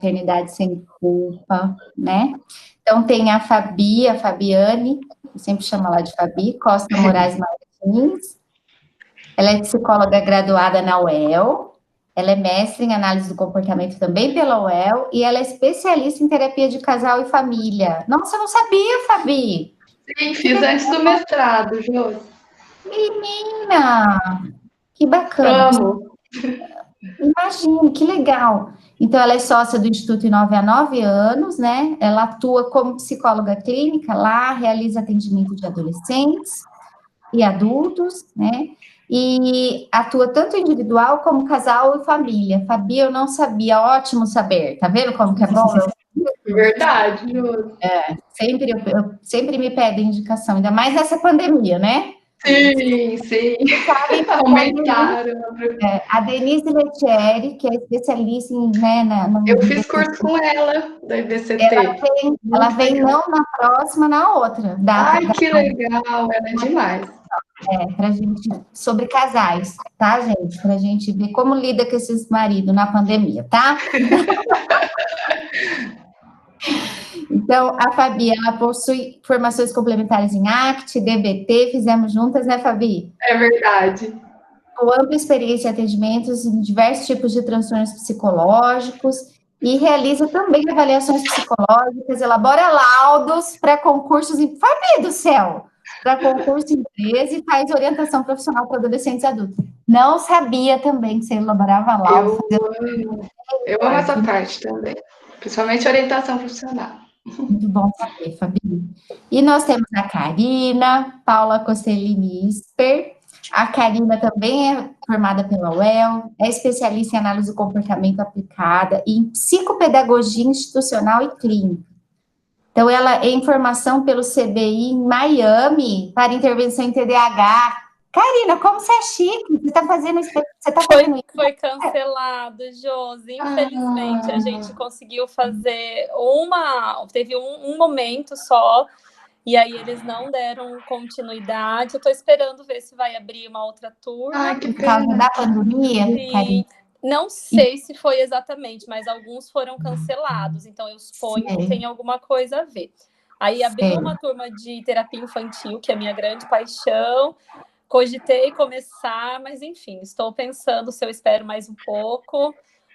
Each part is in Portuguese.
maternidade sem culpa, né? Então, tem a Fabiane, eu sempre chamo ela de Fabi, Costa Moraes Martins. Ela é psicóloga graduada na UEL, ela é mestre em análise do comportamento também pela UEL, e ela é especialista em terapia de casal e família. Nossa, eu não sabia, Fabi! Sim, fiz antes do mestrado, Jô. Menina! Que bacana! Amo! Imagine, que legal! Então, ela é sócia do Instituto Inove há 9 anos, né? Ela atua como psicóloga clínica lá, realiza atendimento de adolescentes e adultos, né? E atua tanto individual como casal e família. Fabi, eu não sabia, ótimo saber. Tá vendo como que é bom? Verdade, Jô. Eu sempre me pedem indicação, ainda mais nessa pandemia, né? Sim, sim. Sabe, Aumentaram. a Denise Lettieri, que é especialista em, né, Eu fiz curso com ela, da IBCT. ela vem não na próxima, na outra data. Ai, que legal, ela é demais. Pra gente, sobre casais, tá, gente? Pra gente ver como lida com esses maridos na pandemia, tá? Então, a Fabi, ela possui formações complementares em ACT, DBT, fizemos juntas, né, Fabi? É verdade. Com ampla experiência em atendimentos em diversos tipos de transtornos psicológicos e realiza também avaliações psicológicas, elabora laudos para concursos em... Fabi do céu! Para concurso em empresa e faz orientação profissional para adolescentes e adultos. Não sabia também que você elaborava laudos. Eu amo essa parte também, principalmente orientação profissional. Muito bom saber, Fabi. E nós temos a Karina, Paula Costellini Isper. A Karina também é formada pela UEL, é especialista em análise do comportamento aplicada e em psicopedagogia institucional e clínica. Então, ela é em formação pelo CBI em Miami para intervenção em TDAH. Karina, como você é chique? Você está fazendo isso? Foi cancelado, Josi. Infelizmente, a gente conseguiu fazer teve um momento só, e aí eles não deram continuidade. Eu estou esperando ver se vai abrir uma outra turma. Ai, que Por causa da pandemia, Karina? Não sei se foi exatamente, mas alguns foram cancelados, então eu suponho que tem alguma coisa a ver. Aí abriu uma turma de terapia infantil, que é a minha grande paixão. Cogitei começar, mas enfim, estou pensando se eu espero mais um pouco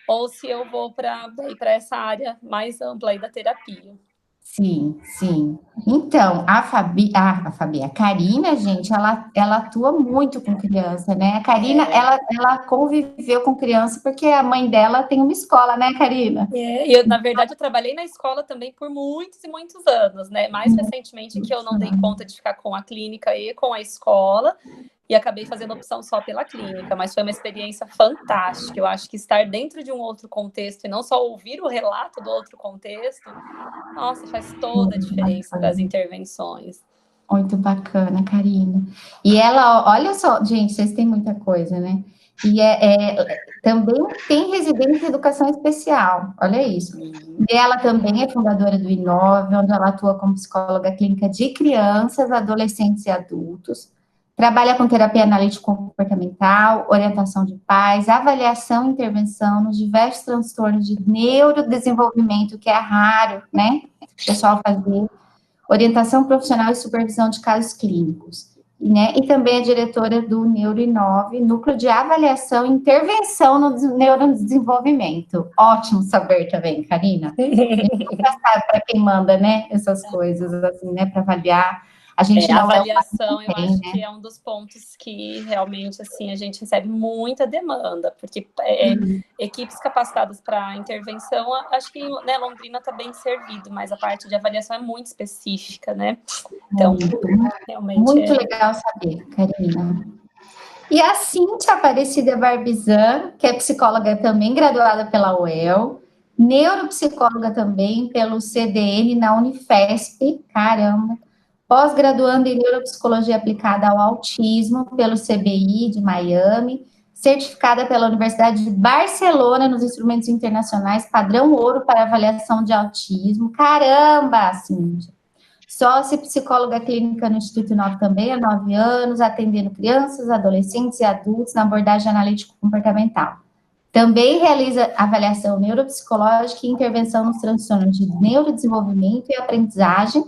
ou se eu vou para essa área mais ampla aí da terapia. Sim, sim. Então, a Karina, gente, ela atua muito com criança, né? A Karina, ela conviveu com criança porque a mãe dela tem uma escola, né, Karina? Na verdade, eu trabalhei na escola também por muitos e muitos anos, né? Mais recentemente que eu não dei conta de ficar com a clínica e com a escola, e acabei fazendo opção só pela clínica, mas foi uma experiência fantástica. Eu acho que estar dentro de um outro contexto e não só ouvir o relato do outro contexto, nossa, faz toda a diferença para as intervenções. Muito bacana, Karina. E ela, olha só, gente, vocês têm muita coisa, né? E também tem residência em educação especial, olha isso. E ela também é fundadora do Inove, onde ela atua como psicóloga clínica de crianças, adolescentes e adultos. Trabalha com terapia analítico-comportamental, orientação de pais, avaliação e intervenção nos diversos transtornos de neurodesenvolvimento, que é raro, né? O pessoal fazer. Orientação profissional e supervisão de casos clínicos. Né? E também é diretora do Neuroinove, Núcleo de Avaliação e Intervenção no Neurodesenvolvimento. Ótimo saber também, Karina. A gente nunca sabe para quem manda, né? Essas coisas, assim, né? Para avaliar. A gente não a avaliação, eu acho que é um dos pontos que realmente, assim, a gente recebe muita demanda, porque equipes capacitadas para intervenção, acho que, né, Londrina está bem servido, mas a parte de avaliação é muito específica, né? Então, realmente muito legal saber, Karina. E a Cíntia Aparecida Barbizan, que é psicóloga também graduada pela UEL, neuropsicóloga também pelo CDN na Unifesp, caramba, pós-graduando em neuropsicologia aplicada ao autismo pelo CBI de Miami, certificada pela Universidade de Barcelona nos instrumentos internacionais padrão ouro para avaliação de autismo. Caramba, Cíntia! Sócia e psicóloga clínica no Instituto Inove também há 9 anos, atendendo crianças, adolescentes e adultos na abordagem analítico-comportamental. Também realiza avaliação neuropsicológica e intervenção nos transtornos de neurodesenvolvimento e aprendizagem,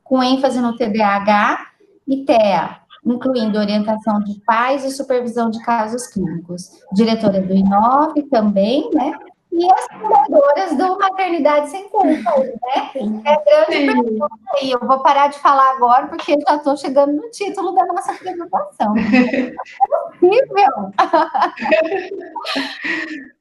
com ênfase no TDAH e TEA, incluindo orientação de pais e supervisão de casos clínicos. Diretora do INOV também, né? E as fundadoras do Maternidade Sem Culpa, né? É grande pergunta aí. Eu vou parar de falar agora, porque já estou chegando no título da nossa apresentação. É possível?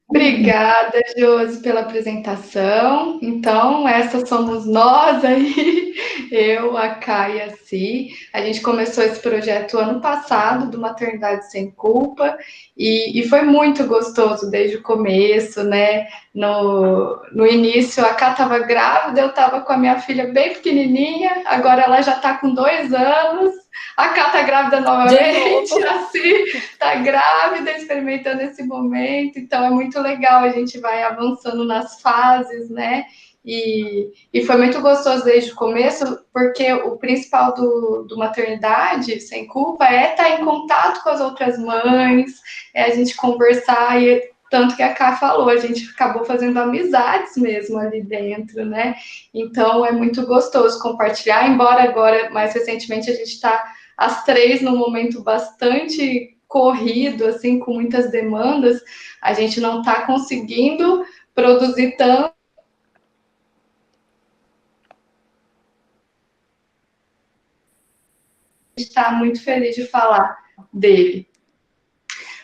Obrigada, Josi, pela apresentação. Então, essas somos nós aí, eu, a Kai e a Si. A gente começou esse projeto ano passado, do Maternidade Sem Culpa, e foi muito gostoso desde o começo, né? No início, a Ká estava grávida, eu estava com a minha filha bem pequenininha, agora ela já está com 2 anos. A Ká está grávida novamente, a Si está grávida, experimentando esse momento. Então, é muito legal, a gente vai avançando nas fases, né? E foi muito gostoso desde o começo, porque o principal do Maternidade Sem Culpa é estar em contato com as outras mães, é a gente conversar, e tanto que a Ká falou, a gente acabou fazendo amizades mesmo ali dentro, né? Então, é muito gostoso compartilhar, embora agora, mais recentemente, a gente está as 3 num momento bastante corrido, assim, com muitas demandas, a gente não está conseguindo produzir tanto. Está muito feliz de falar dele.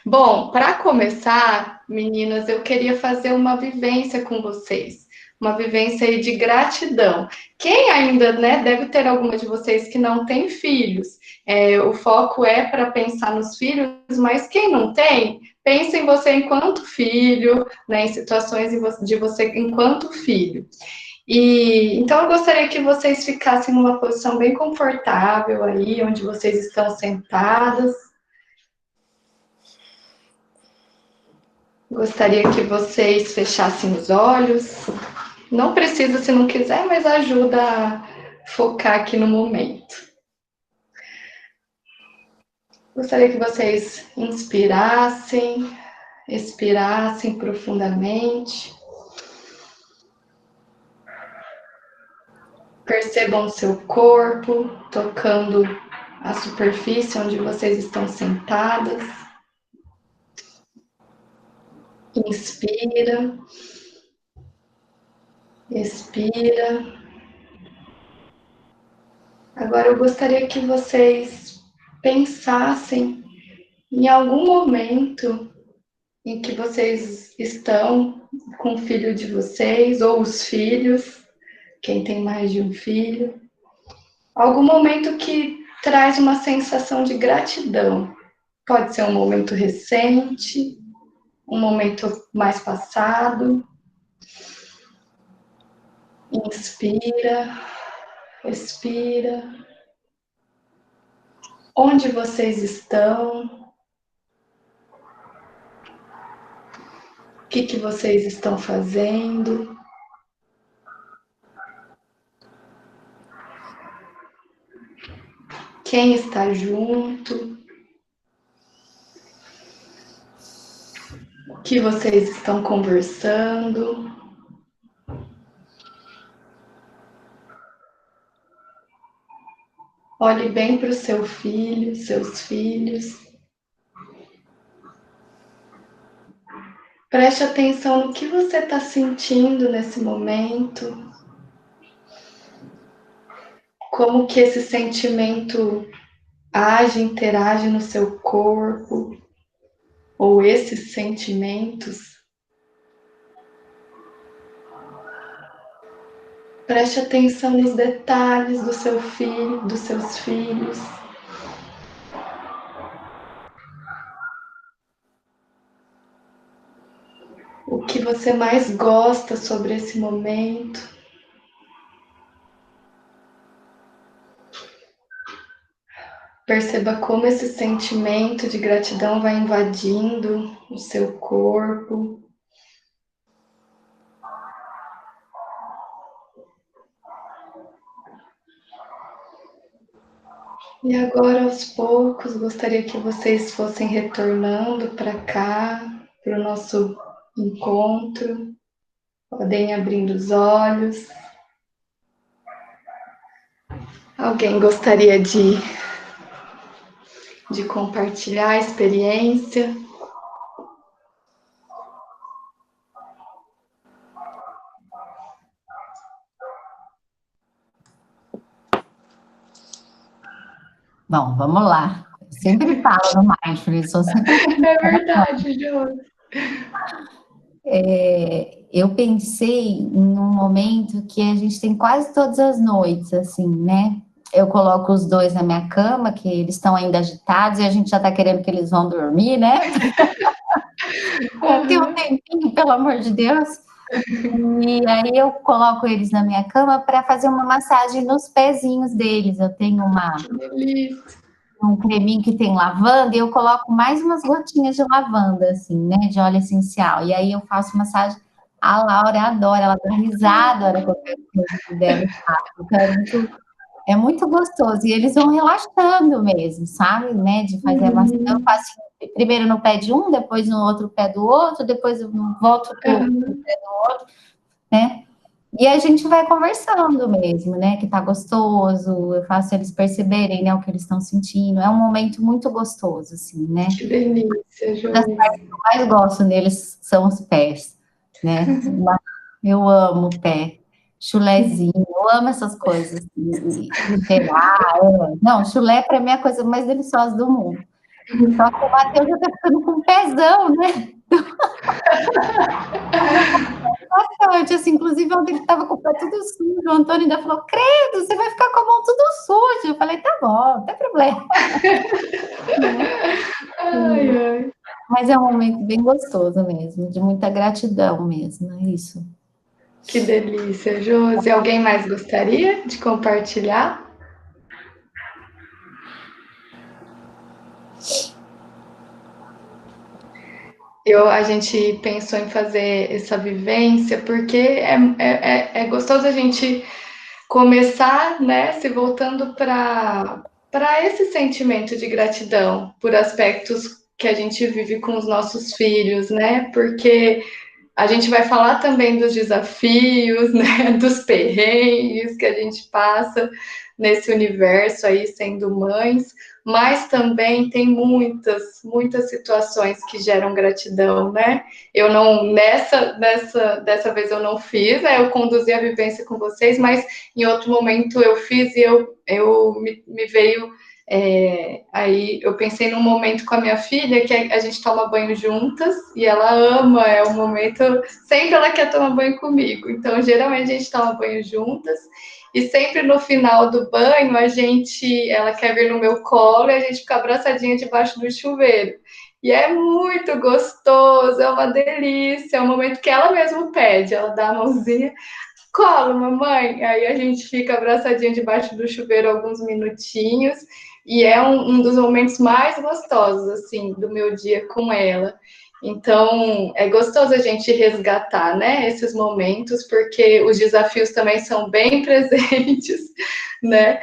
Bom, para começar, meninas, eu queria fazer uma vivência com vocês, uma vivência aí de gratidão. Quem ainda, né, deve ter alguma de vocês que não tem filhos. O foco é para pensar nos filhos, mas quem não tem, pensa em você enquanto filho, né, em situações de você enquanto filho. E então eu gostaria que vocês ficassem numa posição bem confortável aí, onde vocês estão sentadas. Gostaria que vocês fechassem os olhos. Não precisa se não quiser, mas ajuda a focar aqui no momento. Gostaria que vocês inspirassem, expirassem profundamente. Percebam o seu corpo tocando a superfície onde vocês estão sentadas. Inspira, expira. Agora eu gostaria que vocês pensassem em algum momento em que vocês estão com o filho de vocês, ou os filhos, quem tem mais de um filho, algum momento que traz uma sensação de gratidão. Pode ser um momento recente, um momento mais passado. Inspira, expira. Onde vocês estão? O que vocês estão fazendo? Quem está junto? O que vocês estão conversando? Olhe bem para o seu filho, seus filhos. Preste atenção no que você está sentindo nesse momento. Como que esse sentimento age, interage no seu corpo. Ou esses sentimentos. Preste atenção nos detalhes do seu filho, dos seus filhos. O que você mais gosta sobre esse momento? Perceba como esse sentimento de gratidão vai invadindo o seu corpo. E agora, aos poucos, gostaria que vocês fossem retornando para cá, para o nosso encontro. Podem abrindo os olhos. Alguém gostaria de compartilhar a experiência? Bom, vamos lá. Eu sempre falo no Mindfulness, sou sempre... É verdade, Josi. Eu pensei em um momento que a gente tem quase todas as noites, assim, né? Eu coloco os dois na minha cama, que eles estão ainda agitados e a gente já tá querendo que eles vão dormir, né? Tem um tempinho, pelo amor de Deus. E aí eu coloco eles na minha cama para fazer uma massagem nos pezinhos deles. Eu tenho um creminho que tem lavanda e eu coloco mais umas gotinhas de lavanda, assim, né? De óleo essencial. E aí eu faço massagem. A Laura adora, ela dá risada na hora que eu pego o pezinho dela. Então é muito gostoso. E eles vão relaxando mesmo, sabe? Né? De fazer a massagem. Eu faço primeiro no pé de um, depois no outro pé do outro, depois eu volto pro pé do outro, né? E a gente vai conversando mesmo, né? Que tá gostoso, eu faço eles perceberem, né, o que eles estão sentindo. É um momento muito gostoso, assim, né? Que delícia, Uma das partes que eu mais gosto neles são os pés, né? Eu amo o pé, chulezinho, eu amo essas coisas. E pegar, não, chulé para mim é a coisa mais deliciosa do mundo. Só que o Matheus já tá ficando com um pezão, né? Bastante, assim, inclusive ontem ele estava com o pé tudo sujo, o Antônio ainda falou, credo, você vai ficar com a mão tudo suja. Eu falei, tá bom, não tem problema. Ai, ai. Mas é um momento bem gostoso mesmo, de muita gratidão mesmo, é isso. Que delícia, Josi. Alguém mais gostaria de compartilhar? A gente pensou em fazer essa vivência porque é gostoso a gente começar, né, se voltando para esse sentimento de gratidão por aspectos que a gente vive com os nossos filhos, né? Porque a gente vai falar também dos desafios, né, dos perrengues que a gente passa nesse universo aí sendo mães, mas também tem muitas situações que geram gratidão, né? Eu não dessa vez eu não fiz, né? Eu conduzi a vivência com vocês, mas em outro momento eu fiz e me veio aí eu pensei num momento com a minha filha que a gente toma banho juntas e ela ama, é um momento, sempre ela quer tomar banho comigo, então geralmente a gente toma banho juntas e sempre no final do banho ela quer vir no meu colo e a gente fica abraçadinha debaixo do chuveiro. E é muito gostoso, é uma delícia, é um momento que ela mesma pede, ela dá a mãozinha, colo, mamãe. Aí a gente fica abraçadinha debaixo do chuveiro alguns minutinhos. E é um dos momentos mais gostosos, assim, do meu dia com ela. Então, é gostoso a gente resgatar, né, esses momentos, porque os desafios também são bem presentes, né?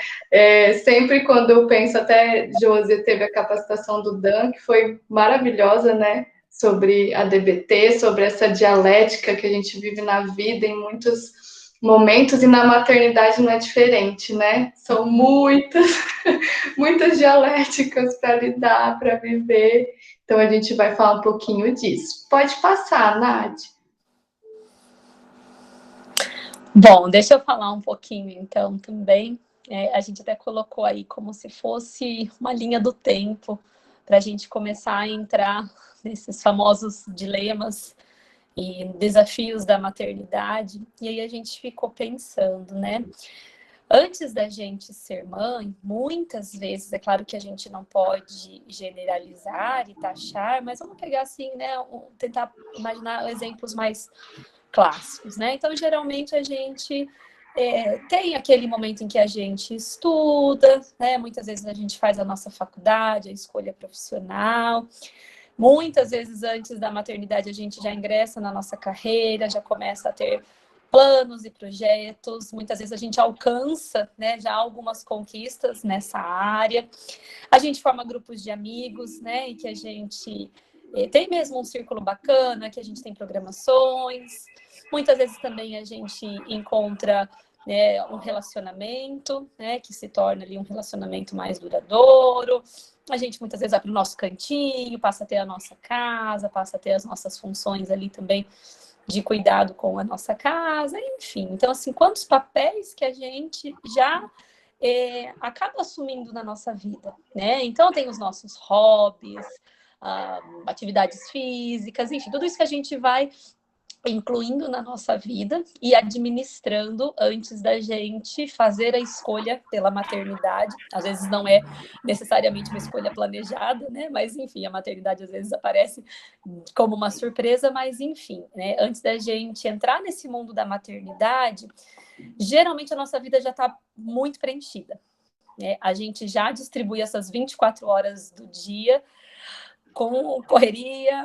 Sempre quando eu penso, até Josi teve a capacitação do Dan, que foi maravilhosa, né? Sobre a DBT, sobre essa dialética que a gente vive na vida em muitos momentos, e na maternidade não é diferente, né? São muitas dialéticas para lidar, para viver. Então a gente vai falar um pouquinho disso. Pode passar, Nath. Bom, deixa eu falar um pouquinho então também. A gente até colocou aí como se fosse uma linha do tempo para a gente começar a entrar nesses famosos dilemas e desafios da maternidade. E aí a gente ficou pensando, né? Antes da gente ser mãe, muitas vezes, é claro que a gente não pode generalizar e taxar, mas vamos pegar assim, né? Tentar imaginar exemplos mais clássicos, né? Então, geralmente a gente tem aquele momento em que a gente estuda, né? Muitas vezes a gente faz a nossa faculdade, a escolha profissional. Muitas vezes antes da maternidade a gente já ingressa na nossa carreira, já começa a ter planos e projetos. Muitas vezes a gente alcança, né, já algumas conquistas nessa área. A gente forma grupos de amigos, né, e que a gente tem mesmo um círculo bacana, que a gente tem programações. Muitas vezes também a gente encontra, né, um relacionamento, né, que se torna ali um relacionamento mais duradouro. A gente muitas vezes vai para o nosso cantinho, passa a ter a nossa casa, passa a ter as nossas funções ali também de cuidado com a nossa casa, enfim. Então, assim, quantos papéis que a gente já acaba assumindo na nossa vida, né? Então, tem os nossos hobbies, atividades físicas, enfim, tudo isso que a gente vai incluindo na nossa vida e administrando antes da gente fazer a escolha pela maternidade. Às vezes não é necessariamente uma escolha planejada, né? Mas enfim, a maternidade às vezes aparece como uma surpresa, mas enfim, né? Antes da gente entrar nesse mundo da maternidade, geralmente a nossa vida já está muito preenchida, né? A gente já distribui essas 24 horas do dia com correria,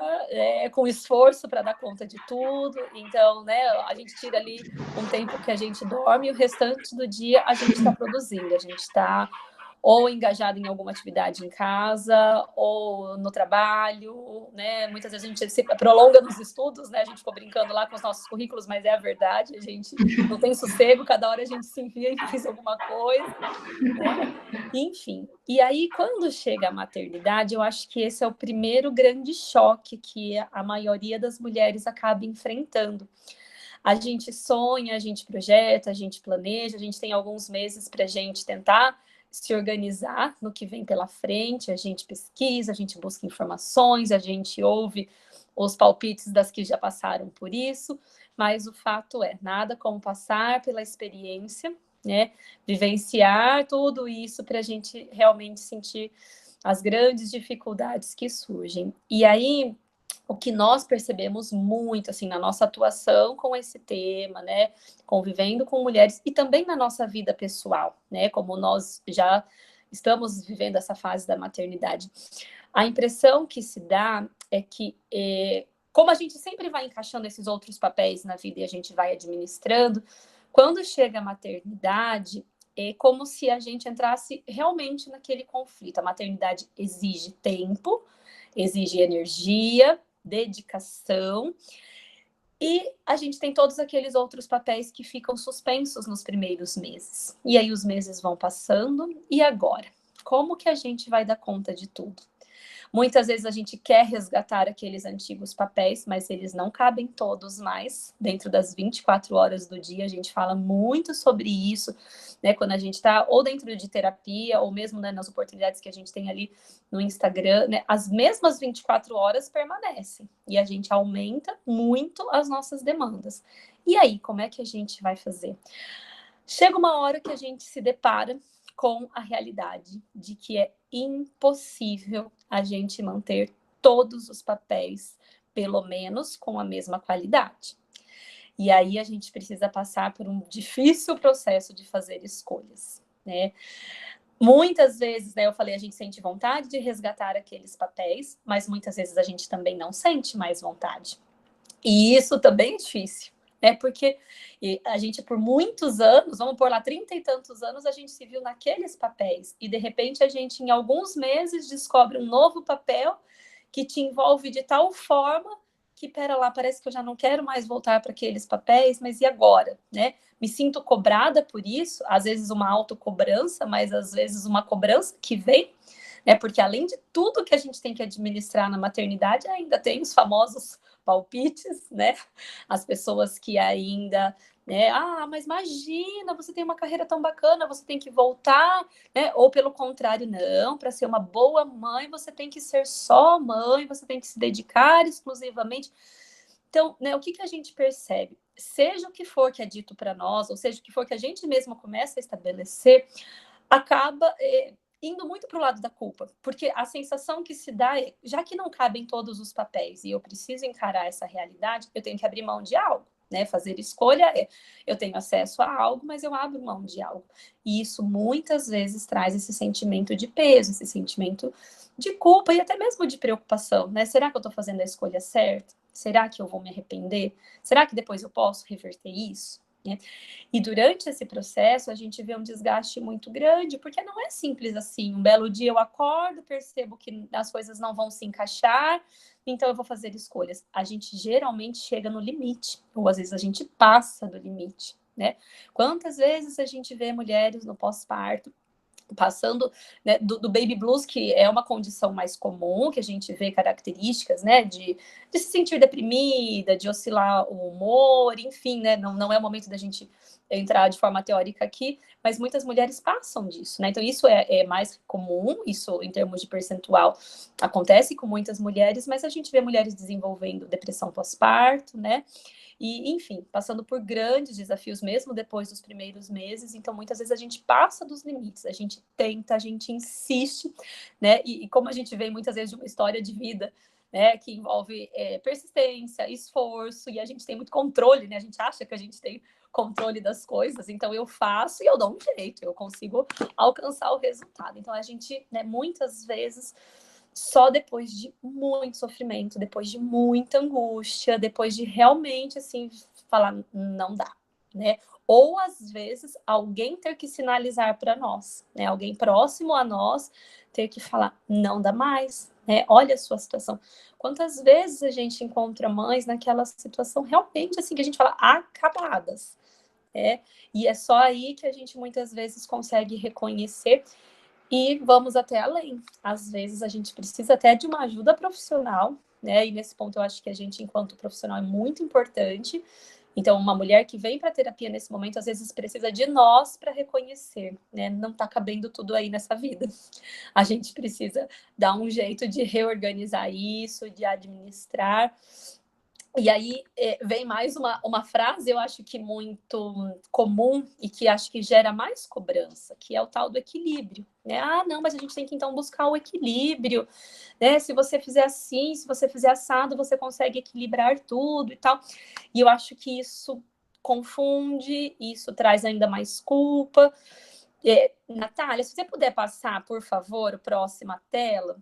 com esforço para dar conta de tudo. Então, né, a gente tira ali um tempo que a gente dorme e o restante do dia a gente está produzindo, a gente está ou engajado em alguma atividade em casa, ou no trabalho, né? Muitas vezes a gente se prolonga nos estudos, né? A gente ficou brincando lá com os nossos currículos, mas é a verdade, a gente não tem sossego, cada hora a gente se enfia e faz alguma coisa, né? Enfim, e aí quando chega a maternidade, eu acho que esse é o primeiro grande choque que a maioria das mulheres acaba enfrentando. A gente sonha, a gente projeta, a gente planeja, a gente tem alguns meses para a gente tentar se organizar no que vem pela frente, a gente pesquisa, a gente busca informações, a gente ouve os palpites das que já passaram por isso, mas o fato é, nada como passar pela experiência, né? Vivenciar tudo isso para a gente realmente sentir as grandes dificuldades que surgem. E aí, o que nós percebemos muito, assim, na nossa atuação com esse tema, né, convivendo com mulheres e também na nossa vida pessoal, né, como nós já estamos vivendo essa fase da maternidade, a impressão que se dá é que, como a gente sempre vai encaixando esses outros papéis na vida e a gente vai administrando, quando chega a maternidade, é como se a gente entrasse realmente naquele conflito. A maternidade exige tempo, exige energia, dedicação, e a gente tem todos aqueles outros papéis que ficam suspensos nos primeiros meses. E aí os meses vão passando, e agora? Como que a gente vai dar conta de tudo? Muitas vezes a gente quer resgatar aqueles antigos papéis, mas eles não cabem todos mais. Dentro das 24 horas do dia, a gente fala muito sobre isso, né? Quando a gente está ou dentro de terapia, ou mesmo, né, nas oportunidades que a gente tem ali no Instagram, né? As mesmas 24 horas permanecem. E a gente aumenta muito as nossas demandas. E aí, como é que a gente vai fazer? Chega uma hora que a gente se depara com a realidade de que é impossível a gente manter todos os papéis, pelo menos com a mesma qualidade. E aí a gente precisa passar por um difícil processo de fazer escolhas, né? Muitas vezes, né, eu falei, a gente sente vontade de resgatar aqueles papéis, mas muitas vezes a gente também não sente mais vontade. E isso também é difícil, né? Porque a gente, por muitos anos, vamos por lá, 30 e tantos anos, a gente se viu naqueles papéis. E, de repente, a gente, em alguns meses, descobre um novo papel que te envolve de tal forma que, pera lá, parece que eu já não quero mais voltar para aqueles papéis, mas e agora, né? Me sinto cobrada por isso, às vezes uma autocobrança, mas às vezes uma cobrança que vem, né? Porque além de tudo que a gente tem que administrar na maternidade, ainda tem os famosos palpites, né? As pessoas que ainda, né? Ah, mas imagina, você tem uma carreira tão bacana, você tem que voltar, né? Ou pelo contrário, não, para ser uma boa mãe, você tem que ser só mãe, você tem que se dedicar exclusivamente. Então, né, o que a gente percebe? Seja o que for que é dito para nós, ou seja o que for que a gente mesmo começa a estabelecer, acaba indo muito para o lado da culpa, porque a sensação que se dá é, já que não cabem todos os papéis e eu preciso encarar essa realidade, eu tenho que abrir mão de algo, né? Fazer escolha eu tenho acesso a algo, mas eu abro mão de algo. E isso muitas vezes traz esse sentimento de peso, esse sentimento de culpa e até mesmo de preocupação, né? Será que eu estou fazendo a escolha certa? Será que eu vou me arrepender? Será que depois eu posso reverter isso? né? E durante esse processo, a gente vê um desgaste muito grande, porque não é simples assim. Um belo dia eu acordo, percebo que as coisas não vão se encaixar, então eu vou fazer escolhas. A gente geralmente chega no limite, ou às vezes a gente passa do limite, né? Quantas vezes a gente vê mulheres no pós-parto passando, né, do baby blues, que é uma condição mais comum, que a gente vê características, né, de se sentir deprimida, de oscilar o humor, enfim, né, não é o momento da gente entrar de forma teórica aqui, mas muitas mulheres passam disso, né, então isso é mais comum, isso em termos de percentual acontece com muitas mulheres, mas a gente vê mulheres desenvolvendo depressão pós-parto, né, e, enfim, passando por grandes desafios mesmo depois dos primeiros meses. Então, muitas vezes a gente passa dos limites, a gente tenta, a gente insiste, né? E como a gente vê muitas vezes de uma história de vida, né, que envolve persistência, esforço, e a gente tem muito controle, né? A gente acha que a gente tem controle das coisas, então eu faço e eu dou um jeito, eu consigo alcançar o resultado. Então, a gente, né, muitas vezes só depois de muito sofrimento, depois de muita angústia, depois de realmente, assim, falar, não dá, né? Ou, às vezes, alguém ter que sinalizar para nós, né? Alguém próximo a nós ter que falar, não dá mais, né? Olha a sua situação. Quantas vezes a gente encontra mães naquela situação realmente, assim, que a gente fala, acabadas, né? E é só aí que a gente, muitas vezes, consegue reconhecer. E vamos até além. Às vezes a gente precisa até de uma ajuda profissional, né? E nesse ponto eu acho que a gente, enquanto profissional, é muito importante. Então, uma mulher que vem para a terapia nesse momento, às vezes precisa de nós para reconhecer, né? Não está cabendo tudo aí nessa vida. A gente precisa dar um jeito de reorganizar isso, de administrar. E aí vem mais uma frase, eu acho que muito comum e que acho que gera mais cobrança, que é o tal do equilíbrio, né? Ah, não, mas a gente tem que então buscar o equilíbrio, né? Se você fizer assim, se você fizer assado, você consegue equilibrar tudo e tal. E eu acho que isso confunde, isso traz ainda mais culpa. Natália, se você puder passar, por favor, a próxima tela.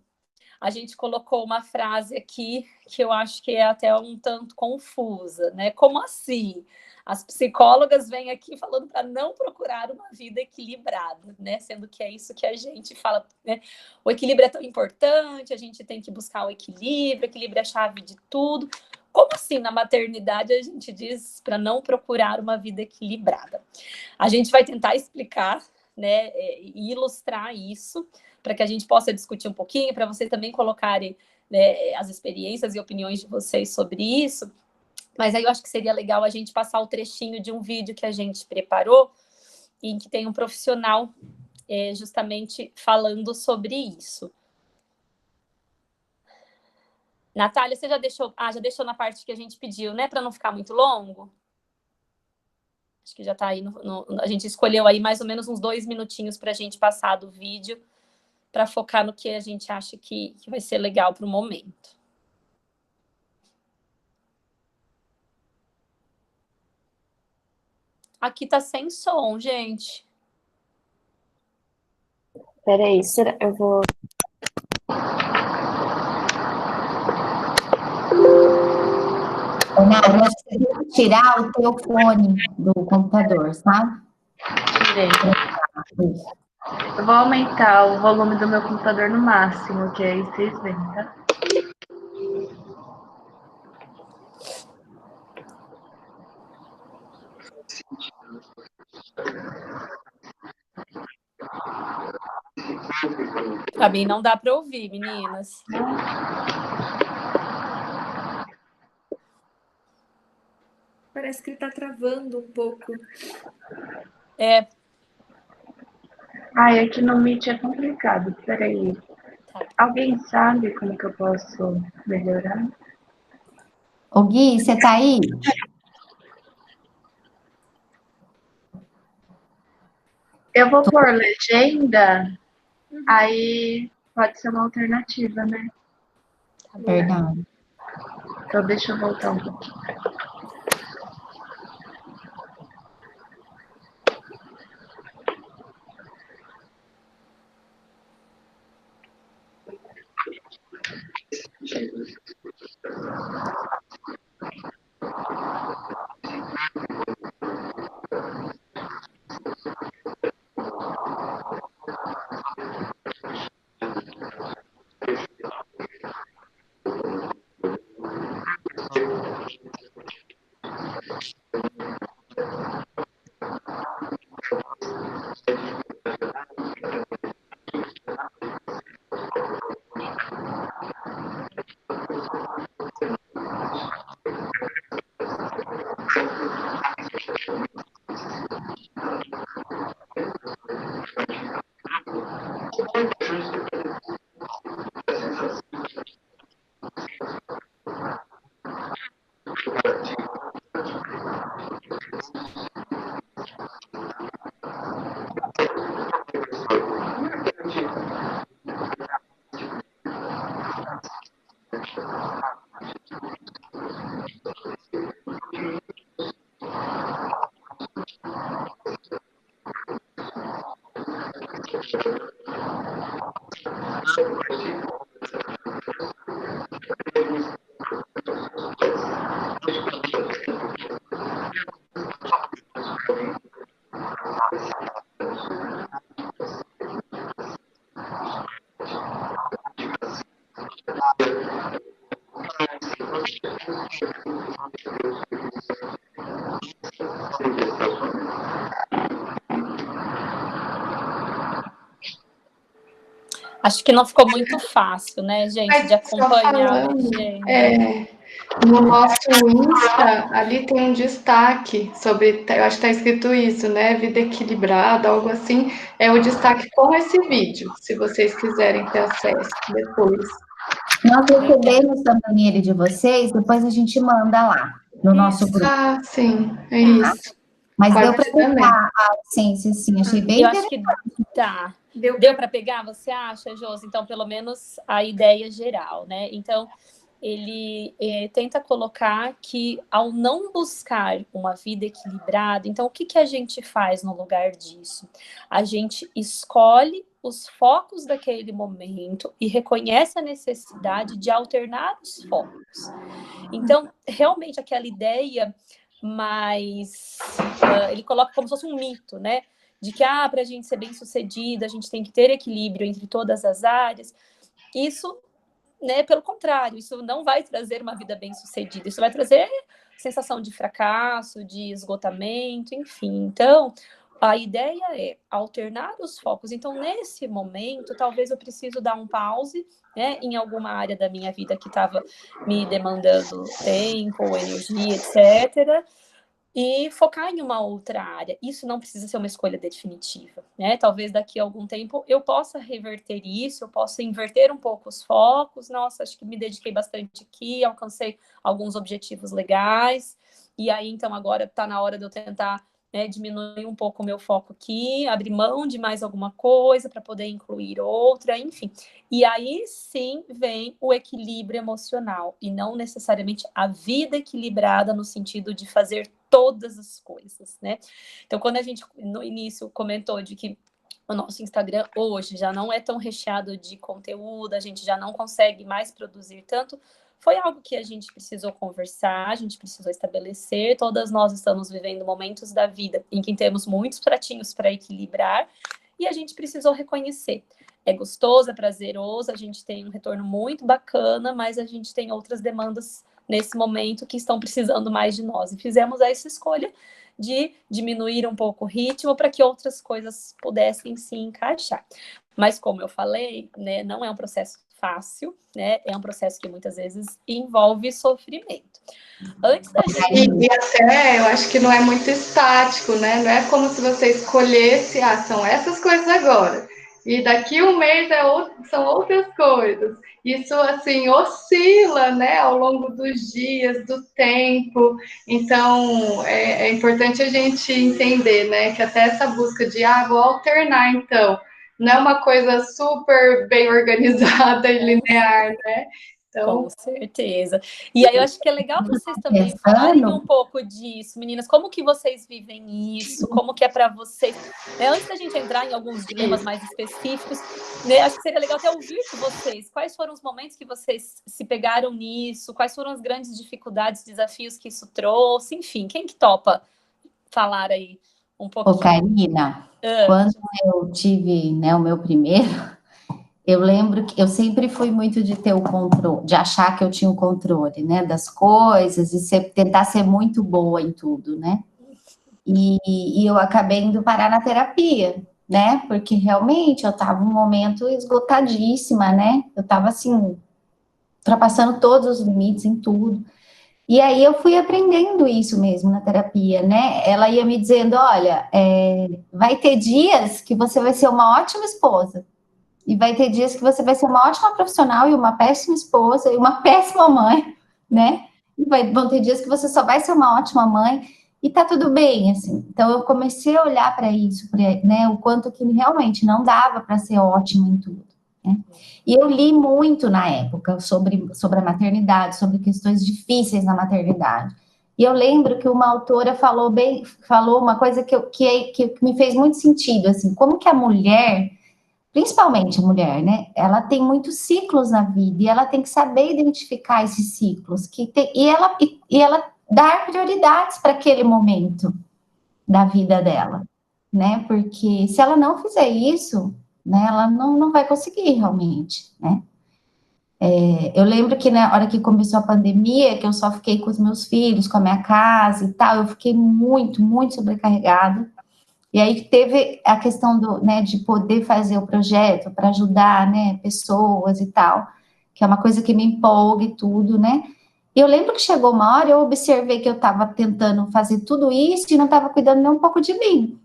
A gente colocou uma frase aqui que eu acho que é até um tanto confusa, né? Como assim? As psicólogas vêm aqui falando para não procurar uma vida equilibrada, né? Sendo que é isso que a gente fala, né? O equilíbrio é tão importante, a gente tem que buscar o equilíbrio é a chave de tudo. Como assim na maternidade a gente diz para não procurar uma vida equilibrada? A gente vai tentar explicar, né, e ilustrar isso, para que a gente possa discutir um pouquinho, para vocês também colocarem, né, as experiências e opiniões de vocês sobre isso. Mas aí eu acho que seria legal a gente passar o trechinho de um vídeo que a gente preparou, em que tem um profissional justamente falando sobre isso. Natália, você já deixou? Já deixou na parte que a gente pediu, né? Para não ficar muito longo? Acho que já está aí. A gente escolheu aí mais ou menos uns 2 minutinhos para a gente passar do vídeo, para focar no que a gente acha que vai ser legal para o momento. Aqui tá sem som, gente. Peraí, eu vou... Não, acho que você tem que tirar o teu fone do computador, sabe? Tirei. Eu vou aumentar o volume do meu computador no máximo, que aí vocês veem, tá? Pra mim não dá para ouvir, meninas. Parece que ele tá travando um pouco. Aqui no Meet é complicado. Peraí. Alguém sabe como que eu posso melhorar? Ô, Gui, você tá aí? Eu vou pôr legenda, aí pode ser uma alternativa, né? Verdade. Então deixa eu voltar um pouquinho. Acho que não ficou muito fácil, né, gente, de acompanhar a legenda. No nosso Insta, ali tem um destaque sobre, eu acho que está escrito isso, né? Vida equilibrada, algo assim. É o destaque com esse vídeo, se vocês quiserem ter acesso depois. Nós recebemos também ele de vocês, depois a gente manda lá no nosso grupo. Ah, sim, é isso. Mas Pode deu para ser também. pegar a essência, sim, achei bem Eu acho interessante. que tá. Deu para pegar, você acha, Josi? Então, pelo menos a ideia geral, né? Então, ele tenta colocar que ao não buscar uma vida equilibrada, então o que, que a gente faz no lugar disso? A gente escolhe os focos daquele momento e reconhece a necessidade de alternar os focos. Então, realmente, aquela ideia mais... ele coloca como se fosse um mito, né? De que, para a gente ser bem-sucedido, a gente tem que ter equilíbrio entre todas as áreas. Isso, né, pelo contrário, isso não vai trazer uma vida bem-sucedida. Isso vai trazer sensação de fracasso, de esgotamento, enfim. Então, a ideia é alternar os focos. Então, nesse momento, talvez eu preciso dar um pause, né, em alguma área da minha vida que estava me demandando tempo, energia, etc., e focar em uma outra área. Isso não precisa ser uma escolha definitiva, né? Talvez daqui a algum tempo eu possa reverter isso, eu possa inverter um pouco os focos. Nossa, acho que me dediquei bastante aqui, alcancei alguns objetivos legais, e aí, então, agora está na hora de eu tentar, né, diminuir um pouco o meu foco aqui, abrir mão de mais alguma coisa para poder incluir outra, enfim. E aí, sim, vem o equilíbrio emocional, e não necessariamente a vida equilibrada no sentido de fazer todas as coisas, né? Então, quando a gente, no início, comentou de que o nosso Instagram hoje já não é tão recheado de conteúdo, a gente já não consegue mais produzir tanto, foi algo que a gente precisou conversar, a gente precisou estabelecer. Todas nós estamos vivendo momentos da vida em que temos muitos pratinhos para equilibrar e a gente precisou reconhecer. É gostoso, é prazeroso, a gente tem um retorno muito bacana, mas a gente tem outras demandas nesse momento que estão precisando mais de nós. E fizemos essa escolha de diminuir um pouco o ritmo para que outras coisas pudessem se encaixar. Mas, como eu falei, né, não é um processo fácil, né? É um processo que muitas vezes envolve sofrimento. Antes da gente... E até, eu acho que não é muito estático, né? Não é como se você escolhesse, são essas coisas agora. E daqui um mês são outras coisas. Isso, assim, oscila, né, ao longo dos dias, do tempo. Então, é importante a gente entender, né, que até essa busca de, vou alternar, então, não é uma coisa super bem organizada e linear, né? Então... Com certeza. E aí eu acho que é legal vocês também falarem um pouco disso, meninas. Como que vocês vivem isso? Como que é para vocês? Né, antes da gente entrar em alguns dilemas mais específicos, né, acho que seria legal até ouvir de vocês. Quais foram os momentos que vocês se pegaram nisso? Quais foram as grandes dificuldades, desafios que isso trouxe? Enfim, quem que topa falar aí um pouquinho? Ô, Karina, quando eu tive, né, o meu primeiro... Eu lembro que eu sempre fui muito de ter o controle, de achar que eu tinha o controle, né, das coisas, e tentar ser muito boa em tudo, né? E eu acabei indo parar na terapia, né? Porque realmente eu estava num momento esgotadíssima, né? Eu estava assim, ultrapassando todos os limites em tudo. E aí eu fui aprendendo isso mesmo na terapia, né? Ela ia me dizendo, olha, vai ter dias que você vai ser uma ótima esposa. E vai ter dias que você vai ser uma ótima profissional e uma péssima esposa e uma péssima mãe, né? E vão ter dias que você só vai ser uma ótima mãe e tá tudo bem, assim. Então, eu comecei a olhar para isso, né? O quanto que realmente não dava para ser ótima em tudo, né? E eu li muito na época sobre a maternidade, sobre questões difíceis na maternidade. E eu lembro que uma autora falou uma coisa que me fez muito sentido, assim, como que a mulher, principalmente a mulher, né, ela tem muitos ciclos na vida, e ela tem que saber identificar esses ciclos, e ela dar prioridades para aquele momento da vida dela, né, porque se ela não fizer isso, né, ela não vai conseguir realmente, né. Eu lembro que na hora que começou a pandemia, que eu só fiquei com os meus filhos, com a minha casa e tal, eu fiquei muito, muito sobrecarregada. E aí teve a questão né, de poder fazer o projeto para ajudar, né, pessoas e tal, que é uma coisa que me empolga e tudo, né? E eu lembro que chegou uma hora, eu observei que eu estava tentando fazer tudo isso e não estava cuidando nem um pouco de mim.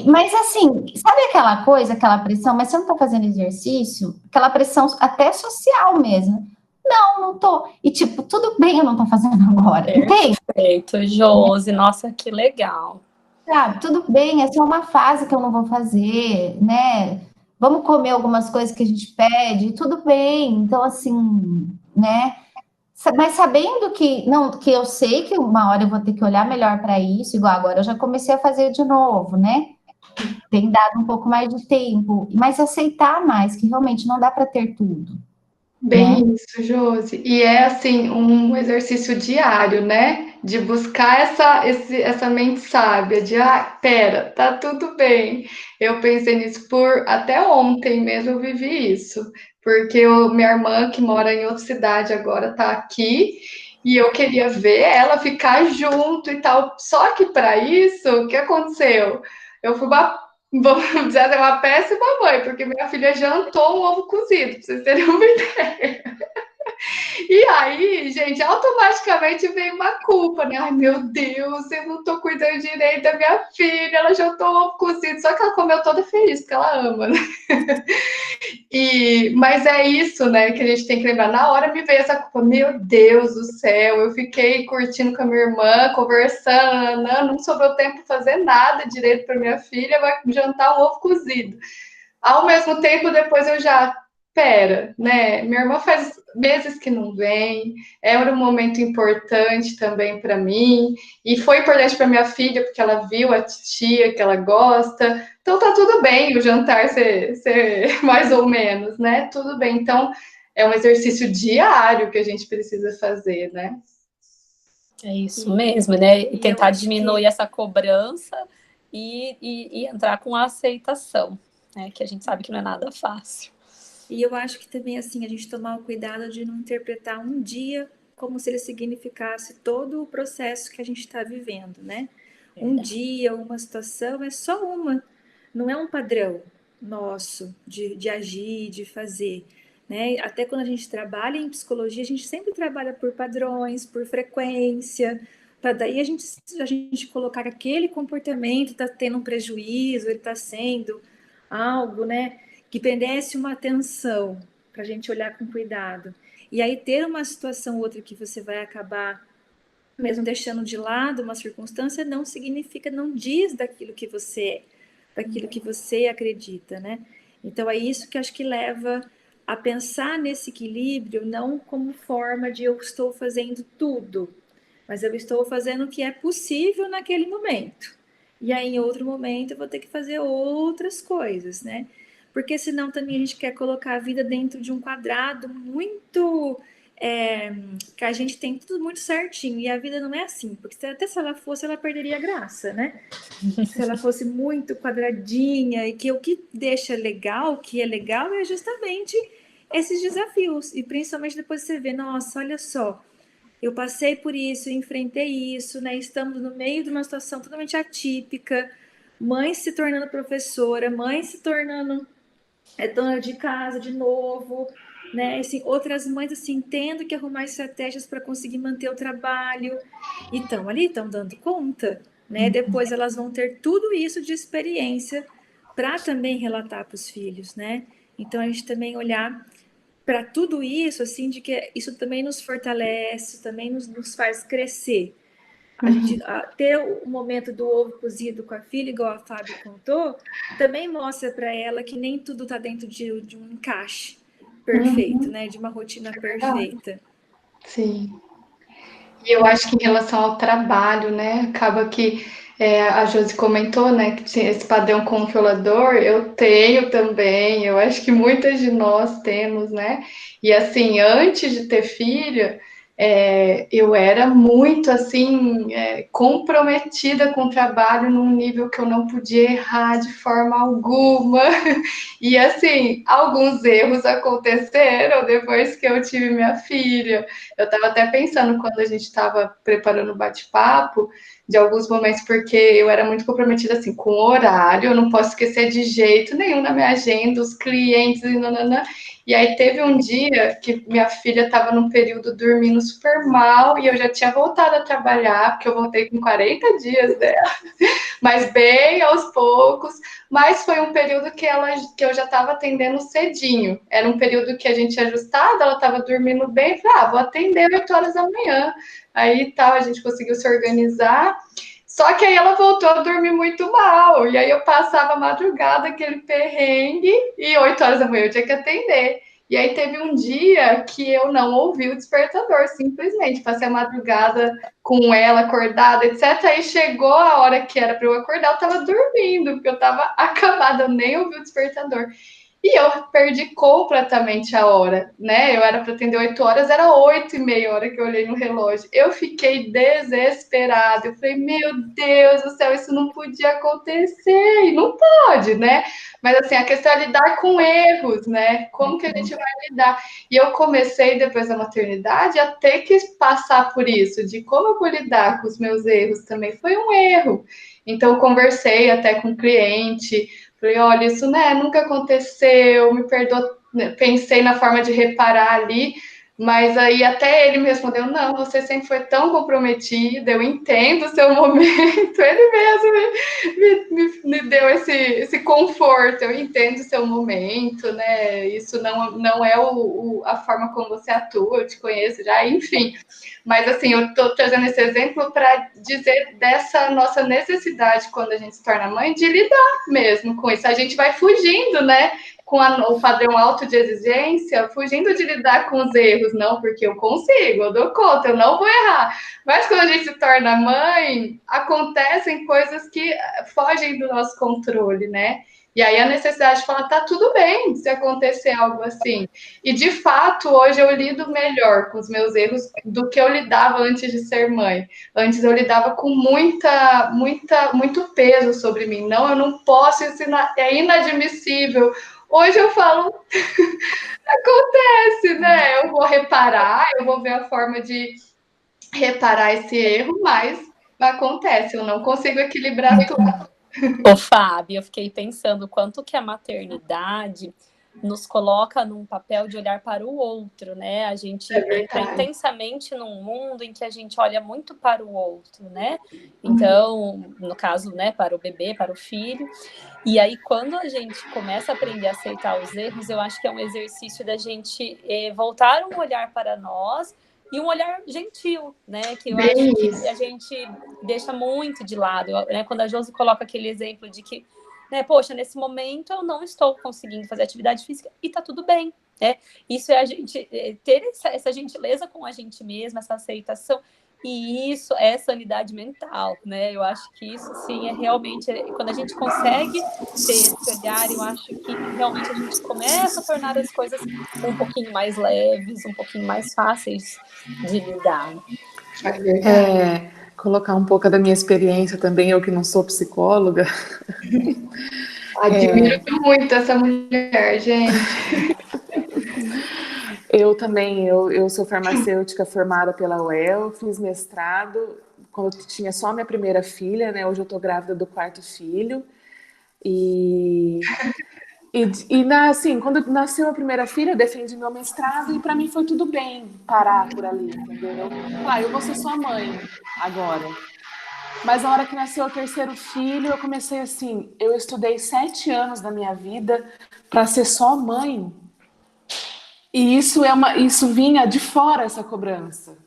Mas assim, sabe aquela coisa, aquela pressão, mas você não está fazendo exercício? Aquela pressão até social mesmo. Não tô. E tipo, tudo bem eu não tô fazendo agora, entende? Perfeito, Josi, nossa, que legal. Sabe, tudo bem, essa é uma fase que eu não vou fazer, né? Vamos comer algumas coisas que a gente pede, tudo bem. Então, assim, né? Mas sabendo que, não, que eu sei que uma hora eu vou ter que olhar melhor para isso, igual agora eu já comecei a fazer de novo, né? Tem dado um pouco mais de tempo, mas aceitar mais, que realmente não dá para ter tudo. Bem Né? isso, Josi. E é assim um exercício diário, né? De buscar essa mente sábia, de pera, tá tudo bem. Eu pensei nisso até ontem mesmo eu vivi isso, porque minha irmã, que mora em outra cidade agora, tá aqui, e eu queria ver ela ficar junto e tal. Só que para isso, o que aconteceu? Eu fui vamos dizer assim, uma péssima mãe, porque minha filha jantou um ovo cozido, pra vocês terem uma ideia. E aí, gente, automaticamente vem uma culpa, né? Ai, meu Deus, eu não tô cuidando direito da minha filha, ela jantou um ovo cozido, só que ela comeu toda feliz, porque ela ama, né? Mas é isso, né, que a gente tem que lembrar. Na hora me veio essa culpa, meu Deus do céu, eu fiquei curtindo com a minha irmã, conversando, não sobrou tempo para fazer nada direito para minha filha, vai jantar um ovo cozido. Ao mesmo tempo, depois eu pera, né? Minha irmã faz meses que não vem, era um momento importante também para mim, e foi importante para minha filha, porque ela viu a tia que ela gosta, então tá tudo bem o jantar ser mais ou menos, né? Tudo bem. Então, é um exercício diário que a gente precisa fazer, né? É isso mesmo, né? E tentar diminuir que... essa cobrança e entrar com a aceitação, né? Que a gente sabe que não é nada fácil. E eu acho que também, assim, a gente tomar o cuidado de não interpretar um dia como se ele significasse todo o processo que a gente está vivendo, né? Um dia, uma situação é só uma, não é um padrão nosso de agir, de fazer, né? Até quando a gente trabalha em psicologia, a gente sempre trabalha por padrões, por frequência, para daí a gente colocar que aquele comportamento está tendo um prejuízo, ele está sendo algo, né? Que merece uma atenção para a gente olhar com cuidado. E aí ter uma situação ou outra que você vai acabar mesmo deixando de lado uma circunstância não significa, não diz daquilo que você é, daquilo que você acredita, né? Então é isso que acho que leva a pensar nesse equilíbrio não como forma de eu estou fazendo tudo, mas eu estou fazendo o que é possível naquele momento. E aí em outro momento eu vou ter que fazer outras coisas, né? Porque senão também a gente quer colocar a vida dentro de um quadrado muito... que a gente tem tudo muito certinho, e a vida não é assim, porque até se ela fosse, ela perderia a graça, né? Se ela fosse muito quadradinha, e que o que deixa legal, o que é legal é justamente esses desafios, e principalmente depois você vê, nossa, olha só, eu passei por isso, enfrentei isso, né? Estamos no meio de uma situação totalmente atípica, mãe se tornando professora, mãe se tornando dona de casa de novo, né? Assim, outras mães assim tendo que arrumar estratégias para conseguir manter o trabalho, e estão ali, estão dando conta, né? Depois elas vão ter tudo isso de experiência para também relatar para os filhos, né? Então a gente também olhar para tudo isso, assim, de que isso também nos fortalece, também nos faz crescer. A gente ter o momento do ovo cozido com a filha, igual a Fábio contou, também mostra para ela que nem tudo está dentro de um encaixe perfeito, né? De uma rotina perfeita. Sim. E eu acho que em relação ao trabalho, né, acaba que a Josi comentou, né, que tinha esse padrão controlador, eu tenho também, eu acho que muitas de nós temos, né, e assim, antes de ter filho, eu era muito, assim, comprometida com o trabalho num nível que eu não podia errar de forma alguma, e assim, alguns erros aconteceram depois que eu tive minha filha. Eu estava até pensando quando a gente estava preparando o bate-papo, de alguns momentos, porque eu era muito comprometida assim, com o horário, eu não posso esquecer de jeito nenhum na minha agenda, os clientes e nananã. E aí teve um dia que minha filha estava num período dormindo super mal e eu já tinha voltado a trabalhar, porque eu voltei com 40 dias dela, mas bem aos poucos. Mas foi um período que eu já estava atendendo cedinho. Era um período que a gente tinha ajustado, ela estava dormindo bem, falei, vou atender 8 horas da manhã. Aí tal, a gente conseguiu se organizar. Só que aí ela voltou a dormir muito mal. E aí eu passava a madrugada, aquele perrengue, e 8 horas da manhã eu tinha que atender. E aí teve um dia que eu não ouvi o despertador, simplesmente. Passei a madrugada com ela acordada, etc. Aí chegou a hora que era para eu acordar, eu tava dormindo, porque eu tava acabada, eu nem ouvi o despertador. E eu perdi completamente a hora, né? Eu era para atender 8 horas, era 8h30 a hora que eu olhei no relógio. Eu fiquei desesperada. Eu falei, meu Deus do céu, isso não podia acontecer. E não pode, né? Mas assim, a questão é lidar com erros, né? Como que a gente vai lidar? E eu comecei, depois da maternidade, a ter que passar por isso, de como eu vou lidar com os meus erros também. Foi um erro. Então, eu conversei até com o cliente, falei, olha, isso né, nunca aconteceu, me perdoa, pensei na forma de reparar ali, mas aí até ele me respondeu, não, você sempre foi tão comprometida, eu entendo o seu momento, ele mesmo me deu esse conforto, eu entendo o seu momento, né, isso não é a forma como você atua, eu te conheço já, enfim, mas assim, eu estou trazendo esse exemplo para dizer dessa nossa necessidade, quando a gente se torna mãe, de lidar mesmo com isso. A gente vai fugindo, né? Com o padrão alto de exigência, fugindo de lidar com os erros, não, porque eu consigo, eu dou conta, eu não vou errar. Mas quando a gente se torna mãe, acontecem coisas que fogem do nosso controle, né? E aí a necessidade de falar, tá tudo bem se acontecer algo assim. E de fato, hoje eu lido melhor com os meus erros do que eu lidava antes de ser mãe. Antes eu lidava com muito peso sobre mim. Não, eu não posso ensinar, é inadmissível. Hoje eu falo, acontece, né? Eu vou reparar, eu vou ver a forma de reparar esse erro, mas acontece, eu não consigo equilibrar tudo. Ô, Fábio, eu fiquei pensando quanto que a maternidade nos coloca num papel de olhar para o outro, né? A gente entra intensamente num mundo em que a gente olha muito para o outro, né? Então, no caso, né, para o bebê, para o filho. E aí, quando a gente começa a aprender a aceitar os erros, eu acho que é um exercício da gente voltar um olhar para nós e um olhar gentil, né? Que eu acho que a gente deixa muito de lado, né? Quando a Josi coloca aquele exemplo de que, né, poxa, nesse momento eu não estou conseguindo fazer atividade física e tá tudo bem, né? Isso é a gente ter essa gentileza com a gente mesma, essa aceitação. E isso é sanidade mental, né? Eu acho que isso, sim, é realmente... Quando a gente consegue ter esse olhar, eu acho que realmente a gente começa a tornar as coisas um pouquinho mais leves, um pouquinho mais fáceis de lidar. Colocar um pouco da minha experiência também, eu que não sou psicóloga. Admiro muito essa mulher, gente. Eu também, eu sou farmacêutica formada pela UEL, fiz mestrado quando eu tinha só minha primeira filha, né? Hoje eu tô grávida do 4º filho. Assim, quando nasceu a primeira filha, eu defendi meu mestrado e para mim foi tudo bem parar por ali, entendeu? Eu vou ser sua mãe agora. Mas na hora que nasceu o 3º filho, eu comecei assim, eu estudei 7 anos da minha vida para ser só mãe. E isso vinha de fora, essa cobrança.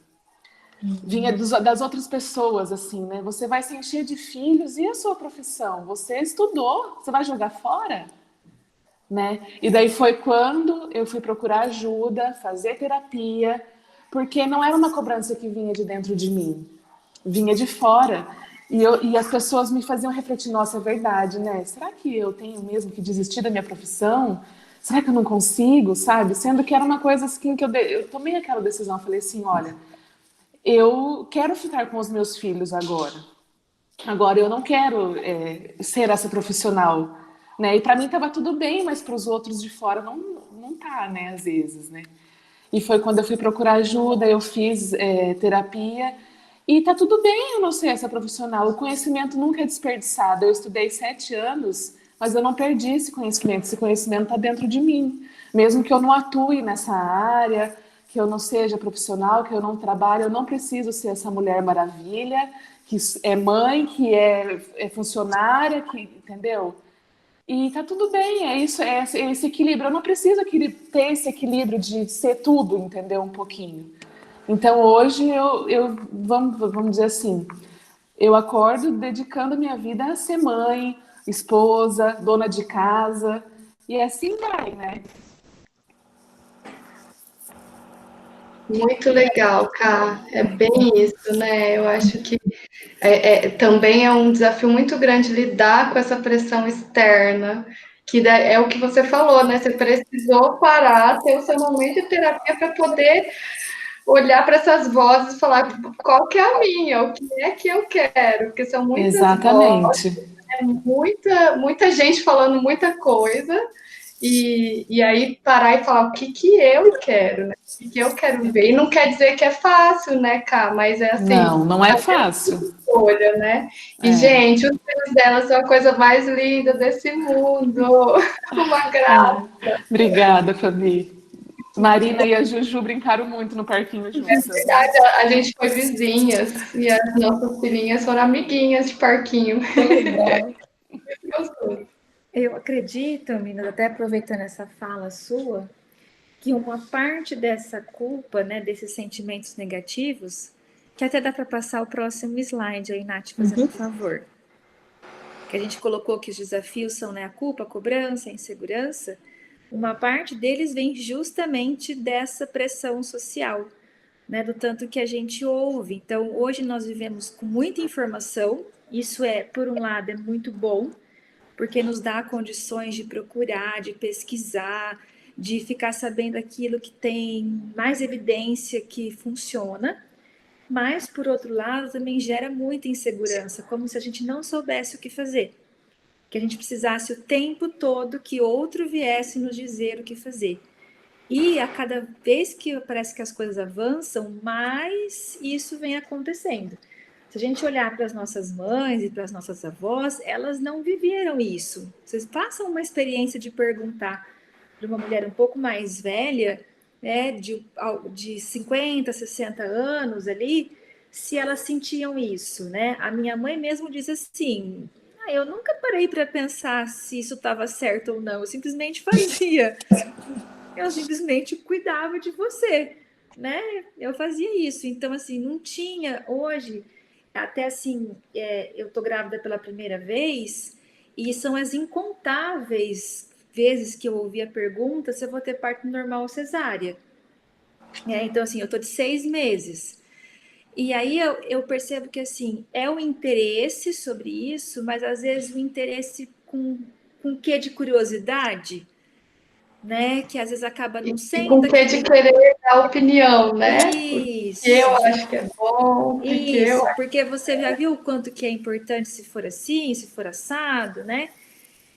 Vinha das outras pessoas, assim, né? Você vai se encher de filhos e a sua profissão? Você estudou, você vai jogar fora? Né? E daí foi quando eu fui procurar ajuda, fazer terapia, porque não era uma cobrança que vinha de dentro de mim, vinha de fora. E as pessoas me faziam refletir, nossa, é verdade, né? Será que eu tenho mesmo que desistir da minha profissão? Será que eu não consigo, sabe? Sendo que era uma coisa assim que eu tomei aquela decisão, eu falei assim, olha, eu quero ficar com os meus filhos agora. Agora eu não quero ser essa profissional, né? E para mim estava tudo bem, mas para os outros de fora não tá, né? Às vezes, né? E foi quando eu fui procurar ajuda, eu fiz terapia e tá tudo bem eu não ser essa profissional. O conhecimento nunca é desperdiçado. Eu estudei 7 anos, mas eu não perdi esse conhecimento. Esse conhecimento está dentro de mim, mesmo que eu não atue nessa área, que eu não seja profissional, que eu não trabalhe, eu não preciso ser essa Mulher Maravilha que é mãe, que é funcionária, que, entendeu? E tá tudo bem, é isso, é esse equilíbrio. Eu não preciso ter esse equilíbrio de ser tudo, entendeu? Um pouquinho. Então hoje vamos dizer assim, eu acordo dedicando minha vida a ser mãe, esposa, dona de casa, e assim vai, né? Muito legal, Ká. É bem isso, né? Eu acho que também é um desafio muito grande lidar com essa pressão externa, que é o que você falou, né? Você precisou parar, ter o seu momento de terapia para poder olhar para essas vozes e falar qual que é a minha, o que é que eu quero, porque são muitas vozes, Exatamente. muita gente falando muita coisa, e aí parar e falar o que eu quero, né? O que eu quero ver. E não quer dizer que é fácil, né, Ká? Mas é assim, Não é fácil. escolha, né? E, gente, os filhos dela são a coisa mais linda desse mundo. Uma graça. Obrigada, Fabi. Marina e a Juju brincaram muito no parquinho juntas. Na verdade, a gente foi vizinhas e as nossas filhinhas foram amiguinhas de parquinho. Legal. Gostoso. Eu acredito, meninas, até aproveitando essa fala sua, que uma parte dessa culpa, né, desses sentimentos negativos, que até dá para passar o próximo slide aí, Nath, fazendo um favor. Que a gente colocou que os desafios são, né, a culpa, a cobrança, a insegurança. Uma parte deles vem justamente dessa pressão social, né, do tanto que a gente ouve. Então, hoje nós vivemos com muita informação, isso por um lado, é muito bom, porque nos dá condições de procurar, de pesquisar, de ficar sabendo aquilo que tem mais evidência que funciona, mas, por outro lado, também gera muita insegurança, como se a gente não soubesse o que fazer, que a gente precisasse o tempo todo que outro viesse nos dizer o que fazer. E a cada vez que parece que as coisas avançam, mais isso vem acontecendo. Se a gente olhar para as nossas mães e para as nossas avós, elas não viveram isso. Vocês passam uma experiência de perguntar para uma mulher um pouco mais velha, né, de 50, 60 anos ali, se elas sentiam isso, né? A minha mãe mesmo diz assim, eu nunca parei para pensar se isso estava certo ou não, eu simplesmente fazia. Eu simplesmente cuidava de você, né? Eu fazia isso. Então, assim, não tinha hoje, até assim, eu tô grávida pela primeira vez e são as incontáveis vezes que eu ouvi a pergunta se eu vou ter parto normal ou cesárea. Então, assim, eu tô de 6 meses. E aí eu percebo que, assim, é o interesse sobre isso, mas às vezes o interesse com quê de curiosidade, né? Que às vezes acaba não E sendo com que de querer dar opinião, né? Isso. Que eu acho que é bom, que eu Isso, porque você já viu o quanto que é importante se for assim, se for assado, né?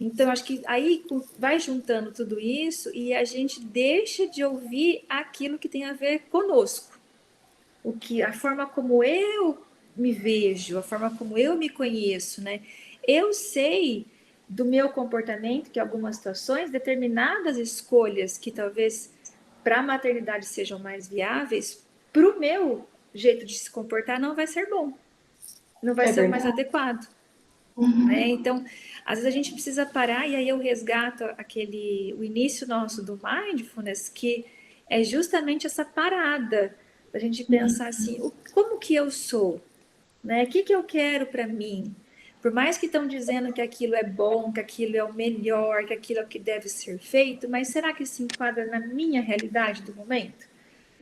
Então, acho que aí vai juntando tudo isso e a gente deixa de ouvir aquilo que tem a ver conosco. A forma como eu me vejo, a forma como eu me conheço, né? Eu sei do meu comportamento que em algumas situações, determinadas escolhas que talvez para a maternidade sejam mais viáveis, para o meu jeito de se comportar não vai ser bom, não vai ser o mais adequado. Né? Então, às vezes a gente precisa parar e aí eu resgato o início nosso do Mindfulness, que é justamente essa parada, a gente pensar assim, como que eu sou? Né? O que eu quero para mim? Por mais que estão dizendo que aquilo é bom, que aquilo é o melhor, que aquilo é o que deve ser feito, mas será que se enquadra na minha realidade do momento?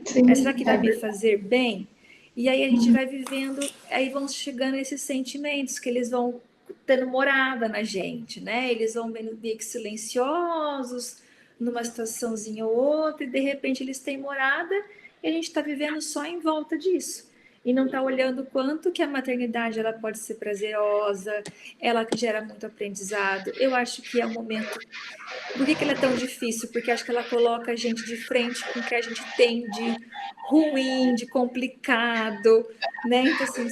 Sim, Mas será que vai me fazer bem? E aí a gente vai vivendo, aí vão chegando esses sentimentos que eles vão tendo morada na gente, né? Eles vão meio que silenciosos, numa situaçãozinha ou outra, e de repente eles têm morada e a gente está vivendo só em volta disso. E não está olhando o quanto que a maternidade ela pode ser prazerosa, ela gera muito aprendizado. Eu acho que é um momento. Por que ela é tão difícil? Porque acho que ela coloca a gente de frente com o que a gente tem de ruim, de complicado, né? Então, assim,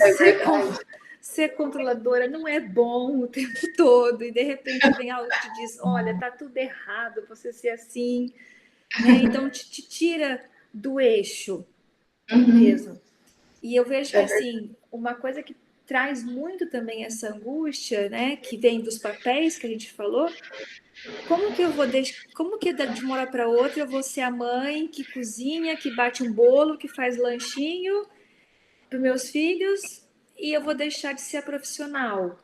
ser controladora não é bom o tempo todo, e de repente vem algo que te diz: olha, tá tudo errado você ser assim, né? Então te tira do eixo mesmo. E eu vejo que, assim, uma coisa que traz muito também essa angústia, né, que vem dos papéis que a gente falou. Como que eu vou como que de uma hora para outra eu vou ser a mãe que cozinha, que bate um bolo, que faz lanchinho para os meus filhos, e eu vou deixar de ser a profissional?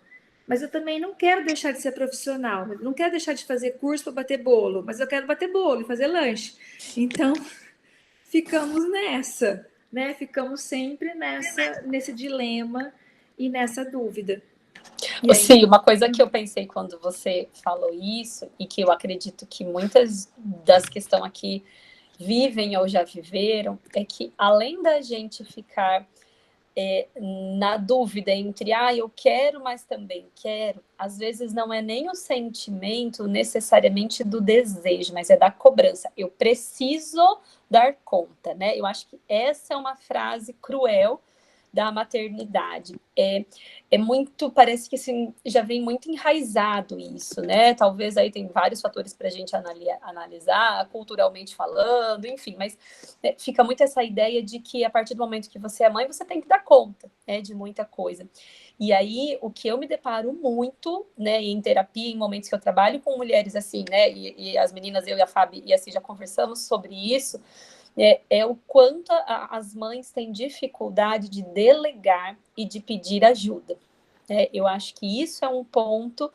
Mas eu também não quero deixar de ser profissional, não quero deixar de fazer curso para bater bolo, mas eu quero bater bolo e fazer lanche. Então, ficamos nessa, né? Ficamos sempre nesse dilema e nessa dúvida. E aí... Sim, uma coisa que eu pensei quando você falou isso, e que eu acredito que muitas das que estão aqui vivem ou já viveram, é que além da gente ficar na dúvida entre eu quero, mas também quero, às vezes não é nem o sentimento necessariamente do desejo, mas é da cobrança. Eu preciso dar conta, né? Eu acho que essa é uma frase cruel da maternidade. É muito, parece que assim, já vem muito enraizado isso, né? Talvez aí tem vários fatores para a gente analisar, culturalmente falando, enfim, mas fica muito essa ideia de que a partir do momento que você é mãe, você tem que dar conta, né, de muita coisa. E aí, o que eu me deparo muito, né, em terapia, em momentos que eu trabalho com mulheres assim, né, e as meninas, eu e a Fábio e assim, já conversamos sobre isso, é o quanto as mães têm dificuldade de delegar e de pedir ajuda. Eu acho que isso é um ponto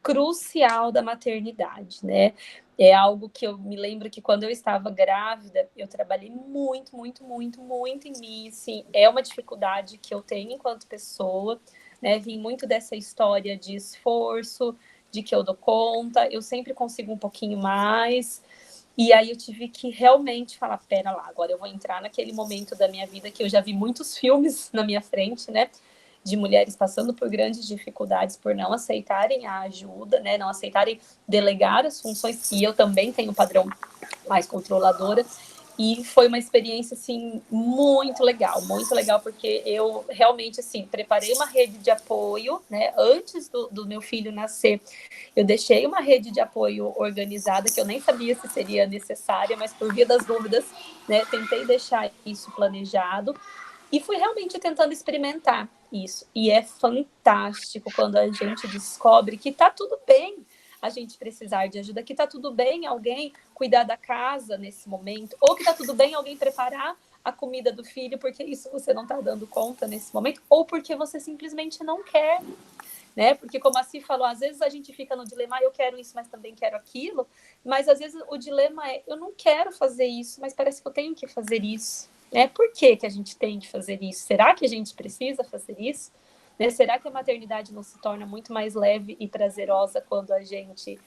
crucial da maternidade, né? É algo que eu me lembro que quando eu estava grávida, eu trabalhei muito, muito, muito, muito em mim, assim, é uma dificuldade que eu tenho enquanto pessoa, né? Vim muito dessa história de esforço, de que eu dou conta, eu sempre consigo um pouquinho mais. E aí eu tive que realmente falar, pera lá, agora eu vou entrar naquele momento da minha vida que eu já vi muitos filmes na minha frente, né? De mulheres passando por grandes dificuldades por não aceitarem a ajuda, né? Não aceitarem delegar as funções, e eu também tenho um padrão mais controladora. E foi uma experiência, assim, muito legal, porque eu realmente, assim, preparei uma rede de apoio, né? Antes do meu filho nascer, eu deixei uma rede de apoio organizada, que eu nem sabia se seria necessária, mas por via das dúvidas, né? Tentei deixar isso planejado e fui realmente tentando experimentar isso. E é fantástico quando a gente descobre que tá tudo bem a gente precisar de ajuda, que tá tudo bem alguém cuidar da casa nesse momento, ou que tá tudo bem alguém preparar a comida do filho, porque isso você não tá dando conta nesse momento, ou porque você simplesmente não quer, né? Porque como a Si falou, às vezes a gente fica no dilema, eu quero isso, mas também quero aquilo, mas às vezes o dilema é, eu não quero fazer isso, mas parece que eu tenho que fazer isso, né? Por que a gente tem que fazer isso? Será que a gente precisa fazer isso? Né? Será que a maternidade não se torna muito mais leve e prazerosa quando a gente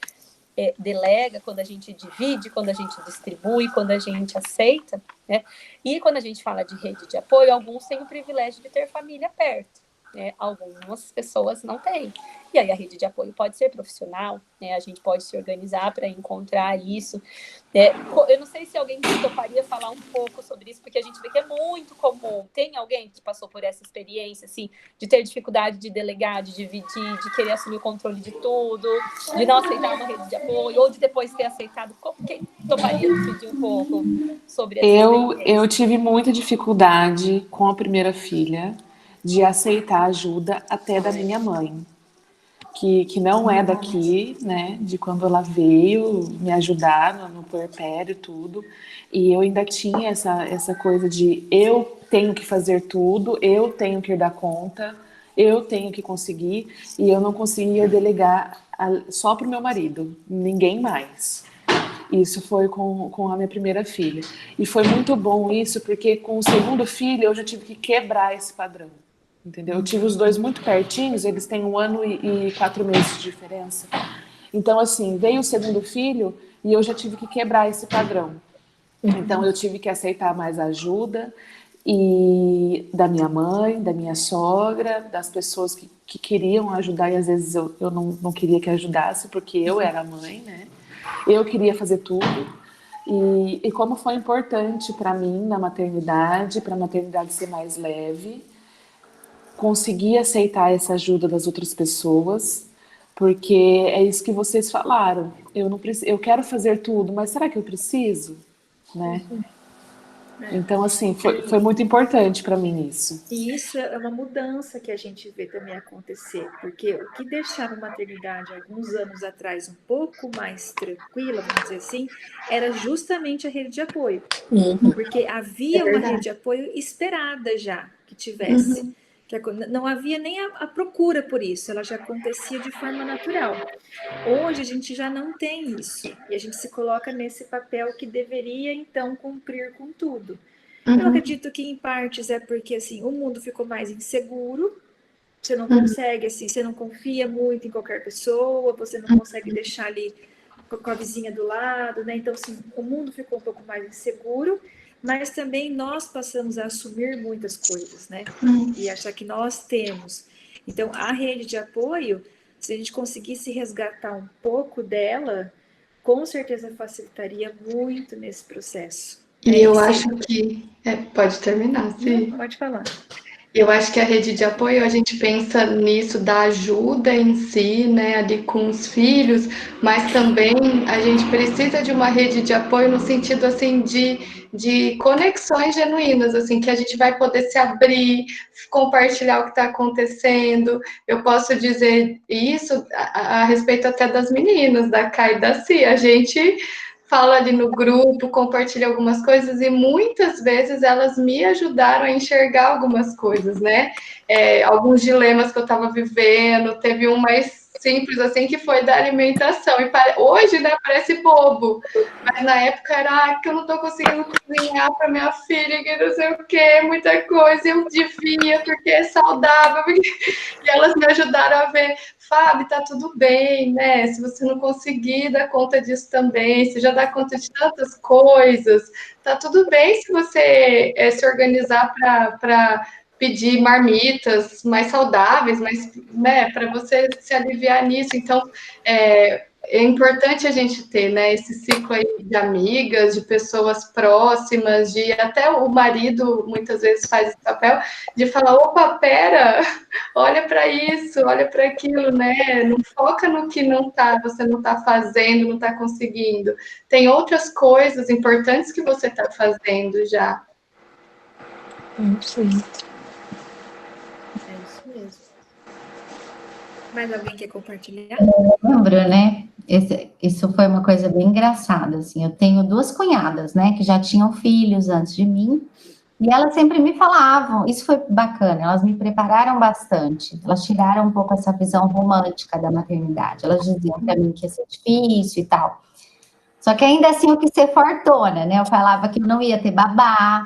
delega, quando a gente divide, quando a gente distribui, quando a gente aceita, né? E quando a gente fala de rede de apoio, alguns têm o privilégio de ter família perto, né? Algumas pessoas não têm. E aí a rede de apoio pode ser profissional, né? A gente pode se organizar para encontrar isso. Eu não sei se alguém toparia falar um pouco sobre isso, porque a gente vê que é muito comum. Tem alguém que passou por essa experiência, assim, de ter dificuldade de delegar, de dividir, de querer assumir o controle de tudo, de não aceitar uma rede de apoio, ou de depois ter aceitado? Quem toparia pedir um pouco sobre essa experiência? Eu tive muita dificuldade com a primeira filha de aceitar ajuda até da minha mãe, que não é daqui, né, de quando ela veio me ajudar no puerpério e tudo, e eu ainda tinha essa coisa de eu tenho que fazer tudo, eu tenho que dar conta, eu tenho que conseguir, e eu não conseguia delegar só pro meu marido, ninguém mais. Isso foi com a minha primeira filha. E foi muito bom isso, porque com o segundo filho eu já tive que quebrar esse padrão. Entendeu? Eu tive os dois muito pertinhos, eles têm 1 ano e 4 meses de diferença. Então, assim, veio o segundo filho e eu já tive que quebrar esse padrão. Então, eu tive que aceitar mais ajuda e da minha mãe, da minha sogra, das pessoas que queriam ajudar e às vezes eu não queria que ajudasse porque eu era a mãe, né? Eu queria fazer tudo. E como foi importante para mim na maternidade, para a maternidade ser mais leve, conseguir aceitar essa ajuda das outras pessoas, porque é isso que vocês falaram. Eu quero fazer tudo, mas será que eu preciso? Né? Então, assim, foi muito importante para mim isso. E isso é uma mudança que a gente vê também acontecer, porque o que deixava a maternidade alguns anos atrás um pouco mais tranquila, vamos dizer assim, era justamente a rede de apoio. Porque havia uma rede de apoio esperada já que tivesse. Que não havia nem a procura por isso, ela já acontecia de forma natural. Hoje a gente já não tem isso, e a gente se coloca nesse papel que deveria então cumprir com tudo. Eu acredito que em partes é porque assim, o mundo ficou mais inseguro, você não consegue, assim, você não confia muito em qualquer pessoa, você não consegue deixar ali com a vizinha do lado, né? Então, assim, o mundo ficou um pouco mais inseguro, mas também nós passamos a assumir muitas coisas, né? E achar que nós temos. Então, a rede de apoio, se a gente conseguisse resgatar um pouco dela, com certeza facilitaria muito nesse processo. E eu acho que... pode terminar, sim. Pode falar. Eu acho que a rede de apoio, a gente pensa nisso da ajuda em si, né, ali com os filhos, mas também a gente precisa de uma rede de apoio no sentido, assim, de conexões genuínas, assim, que a gente vai poder se abrir, compartilhar o que está acontecendo. Eu posso dizer isso a respeito até das meninas, da Kai e da Cia. A gente fala ali no grupo, compartilha algumas coisas e muitas vezes elas me ajudaram a enxergar algumas coisas, né? Alguns dilemas que eu estava vivendo, teve um mais simples assim que foi da alimentação e hoje, né, parece bobo, mas na época era que eu não estou conseguindo cozinhar para minha filha, que não sei o que, muita coisa, eu devia porque é saudável, e elas me ajudaram a ver, Fábio, tá tudo bem, né? Se você não conseguir dar conta disso também, se já dá conta de tantas coisas, tá tudo bem se você se organizar para pedir marmitas mais saudáveis, mas, né, para você se aliviar nisso. Então, é importante a gente ter, né, esse ciclo aí de amigas, de pessoas próximas, de até o marido muitas vezes faz esse papel de falar, opa, pera, olha para isso, olha para aquilo, né? Não foca no que você não está fazendo, não está conseguindo. Tem outras coisas importantes que você está fazendo já. Sim. É isso mesmo. Mais alguém quer compartilhar? Eu lembro, né? Isso foi uma coisa bem engraçada, assim. Eu tenho 2 cunhadas, né, que já tinham filhos antes de mim, e elas sempre me falavam, isso foi bacana, elas me prepararam bastante, elas tiraram um pouco essa visão romântica da maternidade, elas diziam para mim que ia ser difícil e tal. Só que ainda assim eu quis ser fortona, né? Eu falava que não ia ter babá,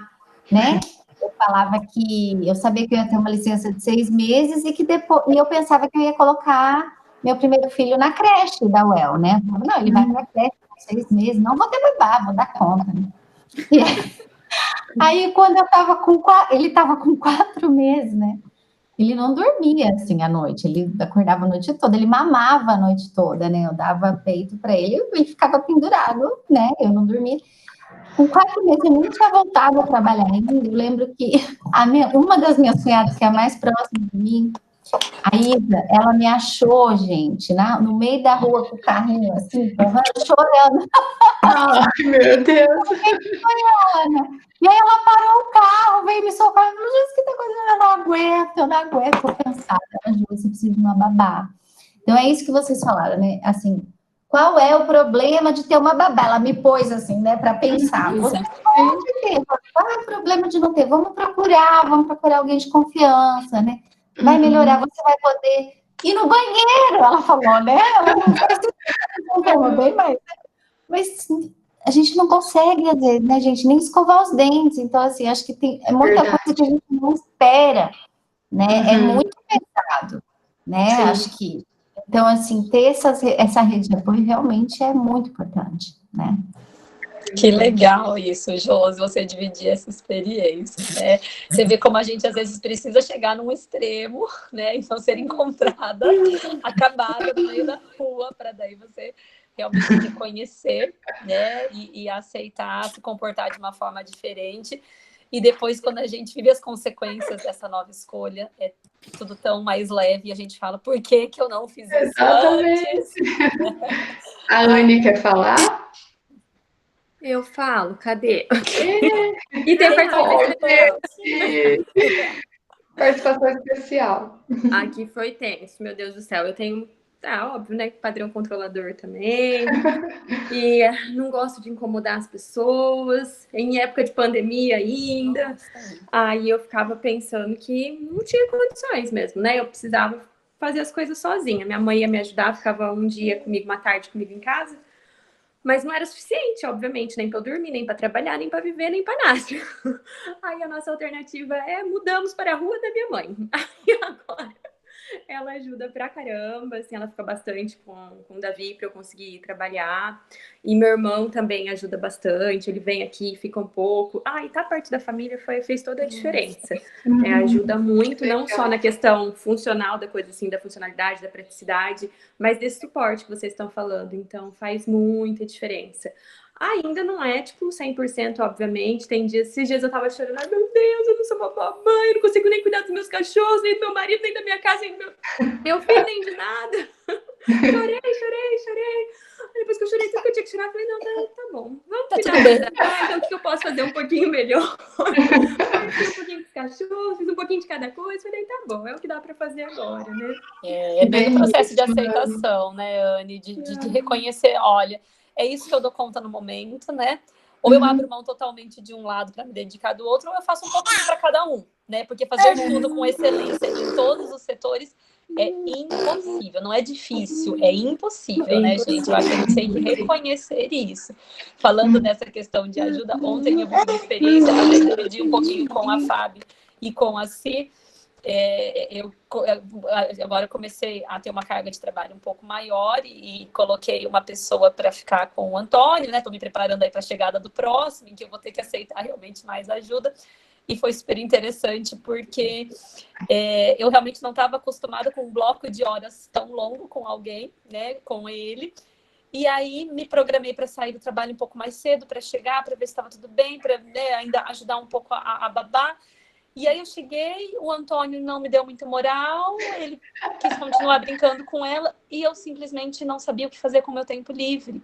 né? Eu falava que eu sabia que eu ia ter uma licença de 6 meses e que depois eu pensava que eu ia colocar meu primeiro filho na creche da UEL, né? Não, ele vai para a creche com 6 meses, não vou ter babá, vou dar conta, né? E aí, quando eu estava ele estava com 4 meses, né? Ele não dormia assim à noite, ele acordava a noite toda, ele mamava a noite toda, né? Eu dava peito para ele, ele ficava pendurado, né? Eu não dormia. Com 4 meses, eu nem tinha voltado a trabalhar ainda. Eu lembro que uma das minhas cunhadas, que é a mais próxima de mim, a Isa, ela me achou, gente, no meio da rua com o carrinho, assim, chorando. Ai, meu Deus! E aí ela parou o carro, veio me socorrer, falou, gente, o que tá acontecendo? Eu não aguento, tô cansada. Ela falou, você precisa de uma babá. Então é isso que vocês falaram, né? Assim, qual é o problema de ter uma babá? Ela me pôs assim, né, para pensar. Você pode ter, qual é o problema de não ter? Vamos procurar alguém de confiança, né? Vai melhorar, você vai poder ir no banheiro, ela falou, né? Ela não vai se bem, mas mas a gente não consegue, às vezes, né, gente, nem escovar os dentes. Então, assim, acho que é muita coisa que a gente não espera, né? É muito pesado, né? Sim. Acho que. Então, assim, ter essa rede de apoio realmente é muito importante, né? Que legal isso, Josi, você dividir essa experiência, né? Você vê como a gente às vezes precisa chegar num extremo, né? E não ser encontrada, acabada no meio da rua, para daí você realmente reconhecer, né? E aceitar, se comportar de uma forma diferente. E depois, quando a gente vive as consequências dessa nova escolha, é tudo tão mais leve e a gente fala, por que que eu não fiz isso Exatamente. antes? A Anne quer falar? Eu falo, cadê? E tem a participação especial. Participação especial. Aqui foi tenso, meu Deus do céu. Eu tenho, óbvio, né, padrão controlador também. E não gosto de incomodar as pessoas. Em época de pandemia ainda. Aí eu ficava pensando que não tinha condições mesmo, né? Eu precisava fazer as coisas sozinha. Minha mãe ia me ajudar, ficava um dia comigo, uma tarde comigo em casa. Mas não era suficiente, obviamente, nem para eu dormir, nem para trabalhar, nem para viver, nem para nada. Aí a nossa alternativa é mudamos para a rua da minha mãe. Aí agora ela ajuda pra caramba, assim, ela fica bastante com o Davi para eu conseguir trabalhar. E meu irmão também ajuda bastante, ele vem aqui, fica um pouco. E tá perto da família fez toda a diferença. Ajuda muito, não só na questão funcional da coisa assim, da funcionalidade, da praticidade, mas desse suporte que vocês estão falando. Então faz muita diferença. Ainda não é, tipo, 100%, obviamente. Tem dias, esses dias eu tava chorando, meu Deus, eu não sou uma boa mãe, eu não consigo nem cuidar dos meus cachorros, nem do meu marido, nem da minha casa, nem do meu filho, nem de nada. Chorei. Aí depois que eu chorei tudo que eu tinha que chorar, eu falei, não, tá bom, vamos cuidar. Então o que eu posso fazer um pouquinho melhor? Aí fiz um pouquinho dos cachorros, fiz um pouquinho de cada coisa, falei, tá bom, é o que dá pra fazer agora, né? É bem o processo de aceitação, né, Anne? De reconhecer, olha, é isso que eu dou conta no momento, né? Ou eu abro mão totalmente de um lado para me dedicar do outro, ou eu faço um pouquinho para cada um, né? Porque fazer tudo com excelência em todos os setores é impossível, não é difícil, é impossível, né, gente? Eu acho que a gente tem que reconhecer isso. Falando nessa questão de ajuda, ontem eu vi uma experiência, até dividi um pouquinho com a Fábio e com a Si. Agora eu comecei a ter uma carga de trabalho um pouco maior e coloquei uma pessoa para ficar com o Antônio, né? Estou me preparando aí para a chegada do próximo, em que eu vou ter que aceitar realmente mais ajuda. E foi super interessante porque eu realmente não estava acostumada com um bloco de horas tão longo com alguém, né? Com ele. E aí me programei para sair do trabalho um pouco mais cedo, para chegar, para ver se estava tudo bem, para ainda ajudar um pouco a babá. E aí eu cheguei, o Antônio não me deu muita moral, ele quis continuar brincando com ela e eu simplesmente não sabia o que fazer com o meu tempo livre.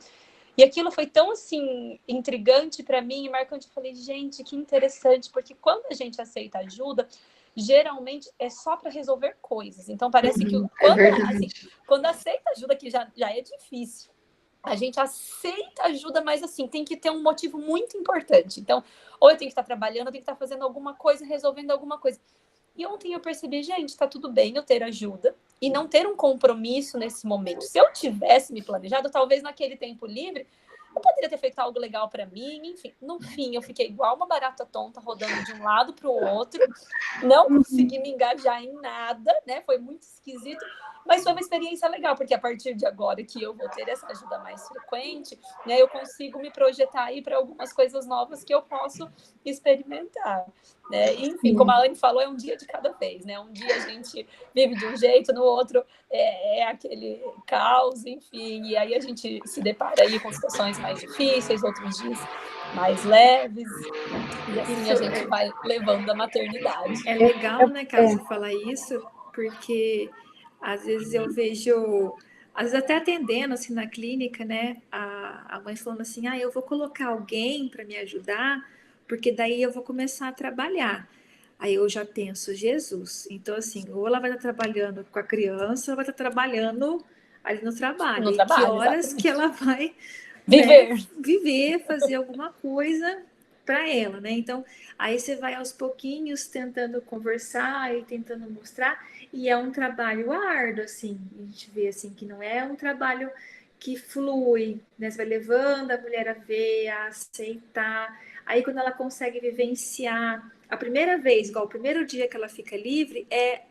E aquilo foi tão, assim, intrigante para mim e marcante. Eu falei, gente, que interessante, porque quando a gente aceita ajuda, geralmente é só para resolver coisas. Então parece que quando aceita ajuda, que já é difícil, a gente aceita ajuda, mas assim, tem que ter um motivo muito importante. Então, ou eu tenho que estar trabalhando, eu tenho que estar fazendo alguma coisa, resolvendo alguma coisa. E ontem eu percebi, gente, tá tudo bem eu ter ajuda e não ter um compromisso nesse momento. Se eu tivesse me planejado, talvez naquele tempo livre, eu poderia ter feito algo legal para mim, enfim. No fim, eu fiquei igual uma barata tonta, rodando de um lado para o outro. Não consegui me engajar em nada, né? Foi muito esquisito. Mas foi uma experiência legal, porque a partir de agora que eu vou ter essa ajuda mais frequente, né, eu consigo me projetar aí para algumas coisas novas que eu posso experimentar. Né? E, enfim, como a Anne falou, é um dia de cada vez. Né? Um dia a gente vive de um jeito, no outro é aquele caos, enfim. E aí a gente se depara aí com situações mais difíceis, outros dias mais leves. E assim a gente vai levando a maternidade. É legal, né, Cássio, falar isso, porque às vezes eu vejo, às vezes até atendendo assim na clínica, né, a mãe falando assim, eu vou colocar alguém para me ajudar, porque daí eu vou começar a trabalhar. Aí eu já penso, Jesus, então assim, ou ela vai estar trabalhando com a criança, ou vai estar trabalhando ali no trabalho. E que horas exatamente. Que ela vai viver, fazer alguma coisa para ela, né? Então, aí você vai aos pouquinhos tentando conversar e tentando mostrar, e é um trabalho árduo, assim, a gente vê assim que não é um trabalho que flui, né? Você vai levando a mulher a ver, a aceitar. Aí quando ela consegue vivenciar a primeira vez, igual o primeiro dia que ela fica livre, é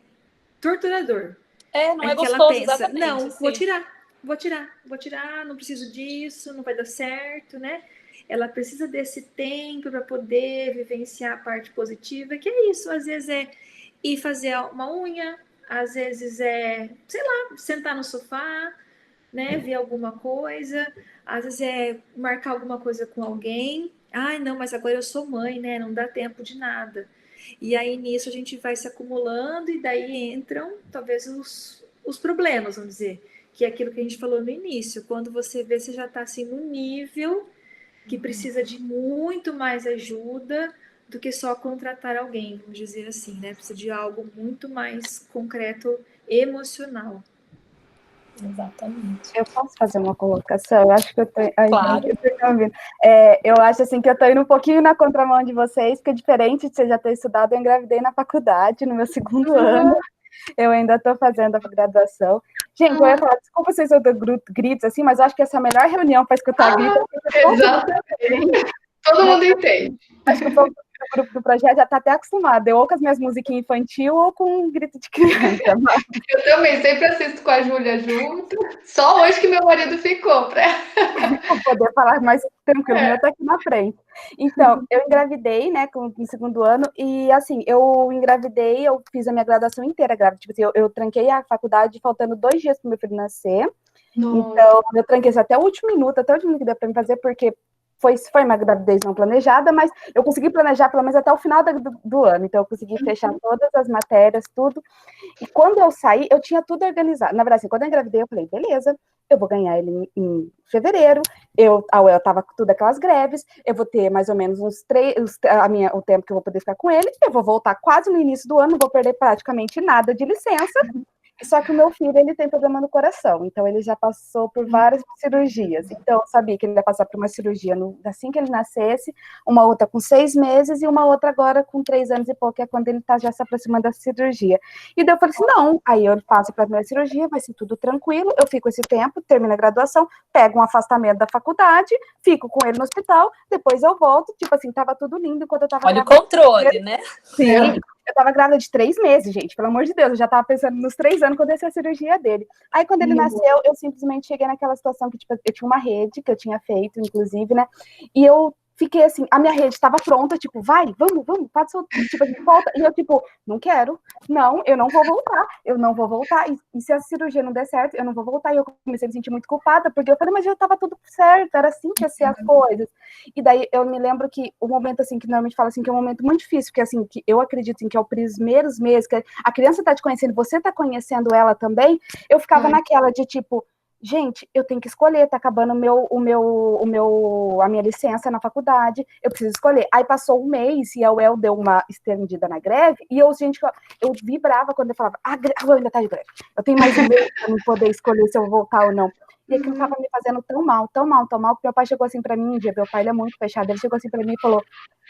torturador. Não é É que ela gostoso, pensa, exatamente. não, Sim. vou tirar, não preciso disso, não vai dar certo, né? Ela precisa desse tempo para poder vivenciar a parte positiva, que é isso, às vezes é ir fazer uma unha, às vezes é, sei lá, sentar no sofá, né, ver alguma coisa, às vezes é marcar alguma coisa com alguém. Ai, não, mas agora eu sou mãe, né? Não dá tempo de nada. E aí nisso a gente vai se acumulando e daí entram talvez os problemas, vamos dizer, que é aquilo que a gente falou no início. Quando você vê, você já está assim no nível que precisa de muito mais ajuda do que só contratar alguém, vamos dizer assim, né? Precisa de algo muito mais concreto, emocional. Exatamente. Eu posso fazer uma colocação? Eu acho que eu tô... Claro. Eu acho assim que eu tô indo um pouquinho na contramão de vocês, porque diferente de você já ter estudado, eu engravidei na faculdade, no meu segundo ano. Eu ainda tô fazendo a graduação. Gente, eu ia falar, desculpa se eu dou gritos assim, mas eu acho que essa é a melhor reunião para escutar gritos. Exatamente. Todo mundo entende. Acho que o grupo do projeto já está até acostumado. Eu ou com as minhas musiquinhas infantil ou com um grito de criança. Mas... Eu também sempre assisto com a Júlia junto. Só hoje que meu marido ficou para poder falar mais tranquilo. O meu tá aqui na frente. Então, eu engravidei, né, no segundo ano, e assim, eu engravidei, eu fiz a minha graduação inteira grávida. Tipo assim, eu tranquei a faculdade faltando 2 dias para o meu filho nascer. Nossa. Então, eu tranquei isso até o último minuto que deu para me fazer, porque foi uma gravidez não planejada, mas eu consegui planejar pelo menos até o final do ano. Então, eu consegui fechar todas as matérias, tudo. E quando eu saí, eu tinha tudo organizado. Na verdade, assim, quando eu engravidei, eu falei, beleza, eu vou ganhar ele em fevereiro. A UEL tava com tudo aquelas greves, eu vou ter mais ou menos o tempo que eu vou poder ficar com ele, eu vou voltar quase no início do ano, não vou perder praticamente nada de licença. Só que o meu filho, ele tem problema no coração, então ele já passou por várias cirurgias. Então, eu sabia que ele ia passar por uma cirurgia assim que ele nascesse, uma outra com 6 meses e uma outra agora com 3 anos e pouco, que é quando ele tá já se aproximando da cirurgia. E daí eu falei assim, não, aí eu passo para a primeira cirurgia, vai ser tudo tranquilo, eu fico esse tempo, termino a graduação, pego um afastamento da faculdade, fico com ele no hospital, depois eu volto, tipo assim, tava tudo lindo enquanto eu tava... Olha o controle, né? Sim. Eu tava grávida de 3 meses, gente, pelo amor de Deus, eu já tava pensando nos 3 anos quando ia ser a cirurgia dele. Aí, quando ele nasceu, eu simplesmente cheguei naquela situação que, tipo, eu tinha uma rede que eu tinha feito, inclusive, né, e eu fiquei assim, a minha rede estava pronta, tipo, vai, vamos, pode soltar, tipo, volta, e eu, tipo, não quero, não, eu não vou voltar, e se a cirurgia não der certo, eu não vou voltar, e eu comecei a me sentir muito culpada, porque eu falei, mas já estava tudo certo, era assim que ia ser as coisas, e daí eu me lembro que o momento, assim, que normalmente fala assim, que é um momento muito difícil, porque, assim, que eu acredito, assim, que é os primeiros meses, que a criança tá te conhecendo, você tá conhecendo ela também, eu ficava naquela de, tipo, gente, eu tenho que escolher, tá acabando a minha licença na faculdade, eu preciso escolher. Aí passou um mês e a UEL deu uma estendida na greve, e eu vibrava quando eu falava, a UEL ainda tá de greve, eu tenho mais um mês pra não poder escolher se eu vou voltar ou não. E aquilo tava me fazendo tão mal, porque meu pai chegou assim pra mim um dia, meu pai ele é muito fechado, ele chegou assim pra mim e falou,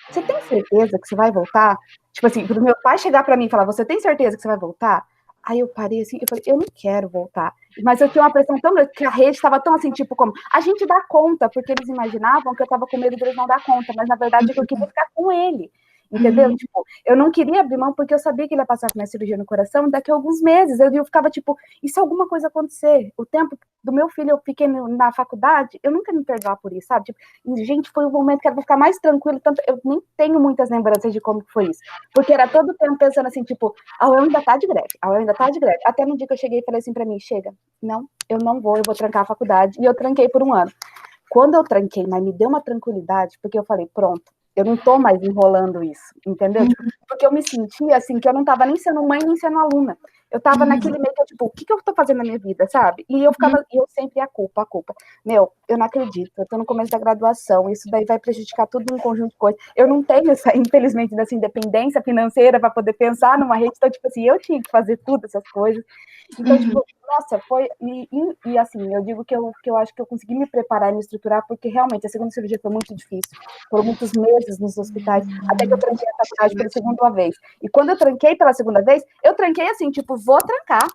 você tem certeza que você vai voltar? Tipo assim, pro meu pai chegar pra mim e falar, você tem certeza que você vai voltar? Aí eu parei assim, eu falei, eu não quero voltar. Mas eu tinha uma pressão tão grande, que a rede estava tão assim, tipo, como, a gente dá conta, porque eles imaginavam que eu estava com medo deles não dar conta, mas na verdade eu queria ficar com ele, entendeu? Tipo, eu não queria abrir mão, porque eu sabia que ele ia passar com minha cirurgia no coração daqui a alguns meses, eu ficava tipo, e se alguma coisa acontecer? O tempo do meu filho, eu fiquei na faculdade, eu nunca me perdoar por isso, sabe? Tipo, gente, foi um momento que eu ia ficar mais tranquilo, tanto eu nem tenho muitas lembranças de como que foi isso, porque era todo o tempo pensando assim, tipo, a UEL ainda tá de greve, até no dia que eu cheguei e falei assim pra mim, chega, não, eu não vou, eu vou trancar a faculdade, e eu tranquei por 1 ano. Quando eu tranquei, mas me deu uma tranquilidade, porque eu falei, pronto, eu não tô mais enrolando isso, entendeu? Tipo, porque eu me sentia assim, que eu não tava nem sendo mãe, nem sendo aluna. Eu tava naquele meio que, tipo, o que eu tô fazendo na minha vida, sabe? E eu ficava, eu sempre a culpa. Meu, eu não acredito, eu tô no começo da graduação, isso daí vai prejudicar tudo um conjunto de coisas. Eu não tenho infelizmente, dessa independência financeira para poder pensar numa rede, então, tipo assim, eu tinha que fazer tudo essas coisas. Então, tipo, nossa, foi. E assim, eu digo que eu acho que eu consegui me preparar e me estruturar, porque realmente a segunda cirurgia foi muito difícil. Foram muitos meses nos hospitais, até que eu tranquei a faculdade pela segunda vez. E quando eu tranquei pela segunda vez, eu tranquei assim, tipo, vou trancar.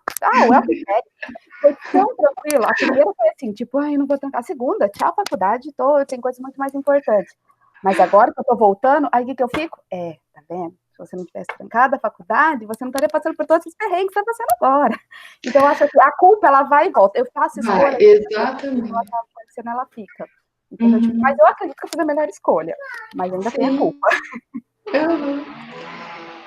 Foi tão tranquilo. A primeira foi assim, tipo, ai, eu não vou trancar. A segunda, tchau, faculdade, eu tenho coisas muito mais importantes. Mas agora que eu tô voltando, aí o que eu fico? Tá vendo? Se você não tivesse trancado a faculdade, você não estaria passando por todos esses perrengues que você está passando agora. Então, eu acho que a culpa, ela vai e volta. Eu faço escolha, exatamente. ela tá acontecendo, ela fica. Então, tipo, mas eu acredito que eu fiz a melhor escolha. Mas ainda tem a culpa.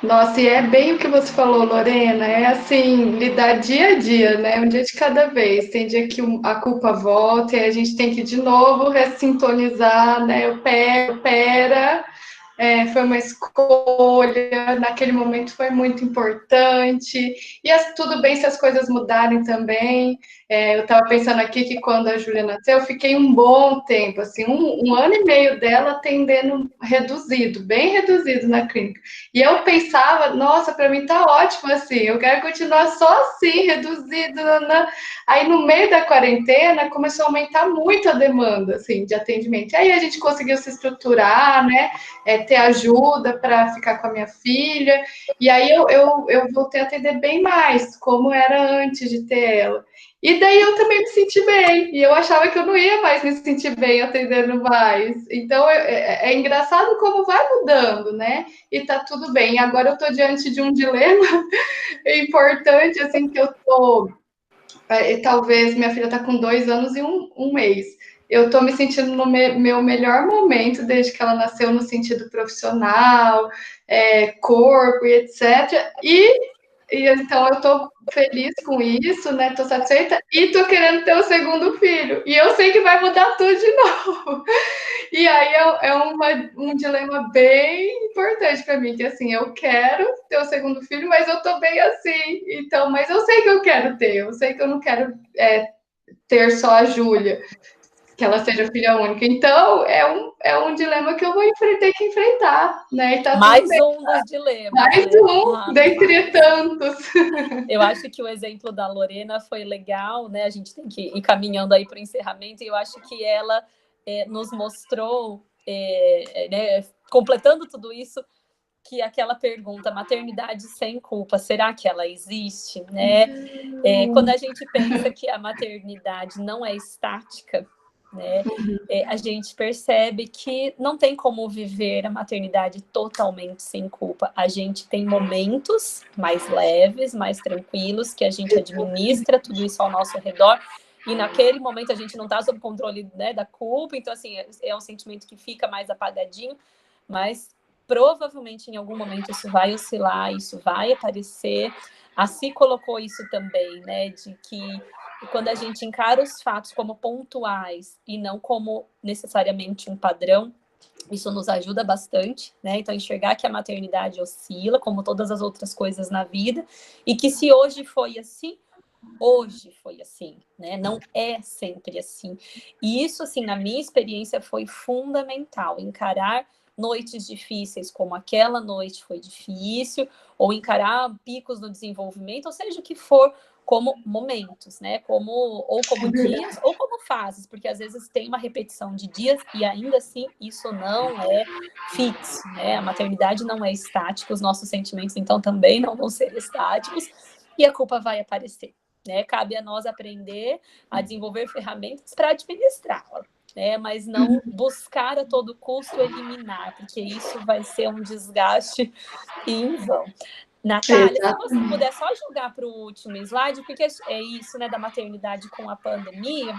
Nossa, e é bem o que você falou, Lorena, é assim, lidar dia a dia, né? Um dia de cada vez. Tem dia que a culpa volta e a gente tem que de novo ressintonizar, né? Pera, foi uma escolha, naquele momento foi muito importante. E tudo bem se as coisas mudarem também. Eu estava pensando aqui que quando a Júlia nasceu, eu fiquei um bom tempo, assim, um ano e meio dela atendendo reduzido, bem reduzido na clínica. E eu pensava, nossa, para mim tá ótimo assim, eu quero continuar só assim, reduzido. Aí no meio da quarentena começou a aumentar muito a demanda assim, de atendimento. E aí a gente conseguiu se estruturar, né? Ter ajuda para ficar com a minha filha. E aí eu voltei a atender bem mais, como era antes de ter ela. E daí eu também me senti bem. E eu achava que eu não ia mais me sentir bem atendendo mais. Então é engraçado como vai mudando, né? E tá tudo bem. E agora eu tô diante de um dilema importante, assim, que eu tô. Talvez minha filha tá com 2 anos e um mês. Eu tô me sentindo no meu melhor momento desde que ela nasceu, no sentido profissional, corpo e etc. E então eu tô feliz com isso, né? Tô satisfeita e tô querendo ter o segundo filho. E eu sei que vai mudar tudo de novo. E aí um dilema bem importante para mim, que assim, eu quero ter o segundo filho, mas eu tô bem assim. Então, mas eu sei que eu quero ter, eu sei que eu não quero ter só a Júlia, que ela seja filha única. Então, é um dilema que eu vou ter que enfrentar, né? E tá mais tudo um dos dilemas. mais né? um, dentre tantos. Eu acho que o exemplo da Lorena foi legal, né? A gente tem que ir caminhando aí para o encerramento, e eu acho que ela nos mostrou, né, completando tudo isso, que aquela pergunta, maternidade sem culpa, será que ela existe? Né? Quando a gente pensa que a maternidade não é estática, né, a gente percebe que não tem como viver a maternidade totalmente sem culpa. A gente tem momentos mais leves, mais tranquilos, que a gente administra tudo isso ao nosso redor, e naquele momento a gente não está sob controle, né, da culpa, então assim, é um sentimento que fica mais apagadinho, mas provavelmente em algum momento isso vai oscilar, isso vai aparecer. A Si colocou isso também, né, de que quando a gente encara os fatos como pontuais e não como necessariamente um padrão, isso nos ajuda bastante, né? Então, enxergar que a maternidade oscila, como todas as outras coisas na vida, e que se hoje foi assim, hoje foi assim, né? Não é sempre assim. E isso, assim, na minha experiência, foi fundamental, encarar noites difíceis como aquela noite foi difícil, ou encarar picos no desenvolvimento, ou seja o que for, como momentos, né? Ou como dias, ou como fases, porque às vezes tem uma repetição de dias e ainda assim isso não é fixo, né? A maternidade não é estática, os nossos sentimentos então também não vão ser estáticos e a culpa vai aparecer, né? Cabe a nós aprender a desenvolver ferramentas para administrá-la, né? Mas não buscar a todo custo eliminar, porque isso vai ser um desgaste em vão. Natália, se você puder só jogar para o último slide, porque é isso, né, da maternidade com a pandemia,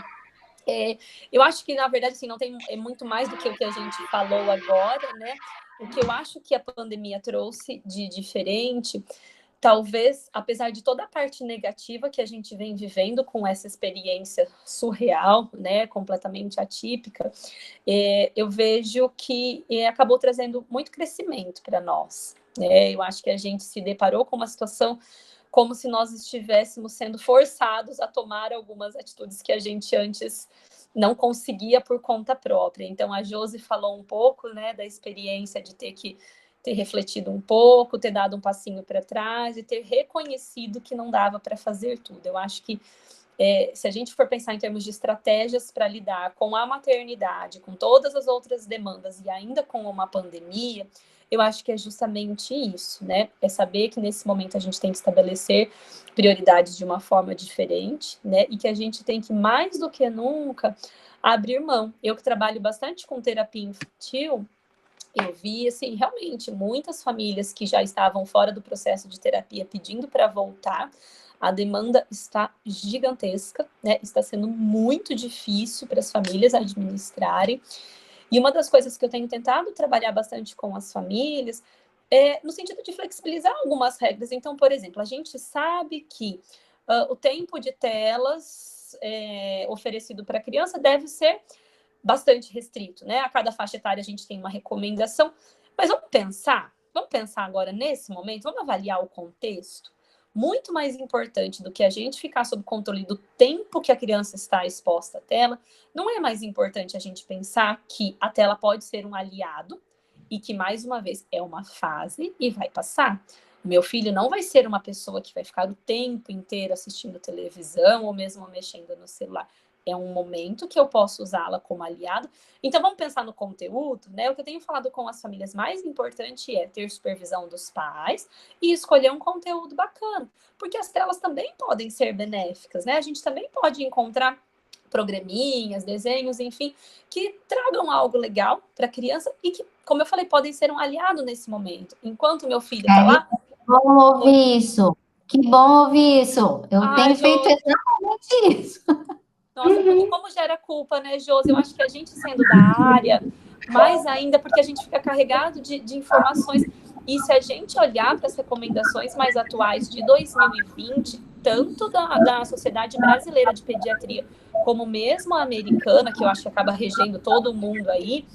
eu acho que, na verdade, assim, não tem muito mais do que o que a gente falou agora, né? O que eu acho que a pandemia trouxe de diferente, talvez, apesar de toda a parte negativa que a gente vem vivendo com essa experiência surreal, né, completamente atípica, eu vejo que acabou trazendo muito crescimento para nós. Eu acho que a gente se deparou com uma situação como se nós estivéssemos sendo forçados a tomar algumas atitudes que a gente antes não conseguia por conta própria. Então, a Josi falou um pouco, né, da experiência de ter que ter refletido um pouco, ter dado um passinho para trás e ter reconhecido que não dava para fazer tudo. Eu acho que se a gente for pensar em termos de estratégias para lidar com a maternidade, com todas as outras demandas e ainda com uma pandemia, eu acho que é justamente isso, né? É saber que nesse momento a gente tem que estabelecer prioridades de uma forma diferente, né? E que a gente tem que, mais do que nunca, abrir mão. Eu que trabalho bastante com terapia infantil, eu vi, assim, realmente muitas famílias que já estavam fora do processo de terapia pedindo para voltar. A demanda está gigantesca, né? Está sendo muito difícil para as famílias administrarem. E uma das coisas que eu tenho tentado trabalhar bastante com as famílias é no sentido de flexibilizar algumas regras. Então, por exemplo, a gente sabe que o tempo de telas oferecido para a criança deve ser bastante restrito, né? A cada faixa etária a gente tem uma recomendação. Mas vamos pensar agora nesse momento, vamos avaliar o contexto. Muito mais importante do que a gente ficar sob controle do tempo que a criança está exposta à tela, não é mais importante a gente pensar que a tela pode ser um aliado e que, mais uma vez, é uma fase e vai passar. O meu filho não vai ser uma pessoa que vai ficar o tempo inteiro assistindo televisão ou mesmo mexendo no celular. É um momento que eu posso usá-la como aliado. Então, vamos pensar no conteúdo, né? O que eu tenho falado com as famílias mais importante é ter supervisão dos pais e escolher um conteúdo bacana. Porque as telas também podem ser benéficas, né? A gente também pode encontrar programinhas, desenhos, enfim, que tragam algo legal para a criança e que, como eu falei, podem ser um aliado nesse momento. Enquanto meu filho está lá... Que bom ouvir isso. Que bom ouvir isso. Eu tenho feito exatamente isso. Nossa, como gera culpa, né, Josi? Eu acho que a gente sendo da área, mais ainda porque a gente fica carregado de informações. E se a gente olhar para as recomendações mais atuais de 2020, tanto da Sociedade Brasileira de Pediatria, como mesmo a americana, que eu acho que acaba regendo todo mundo aí,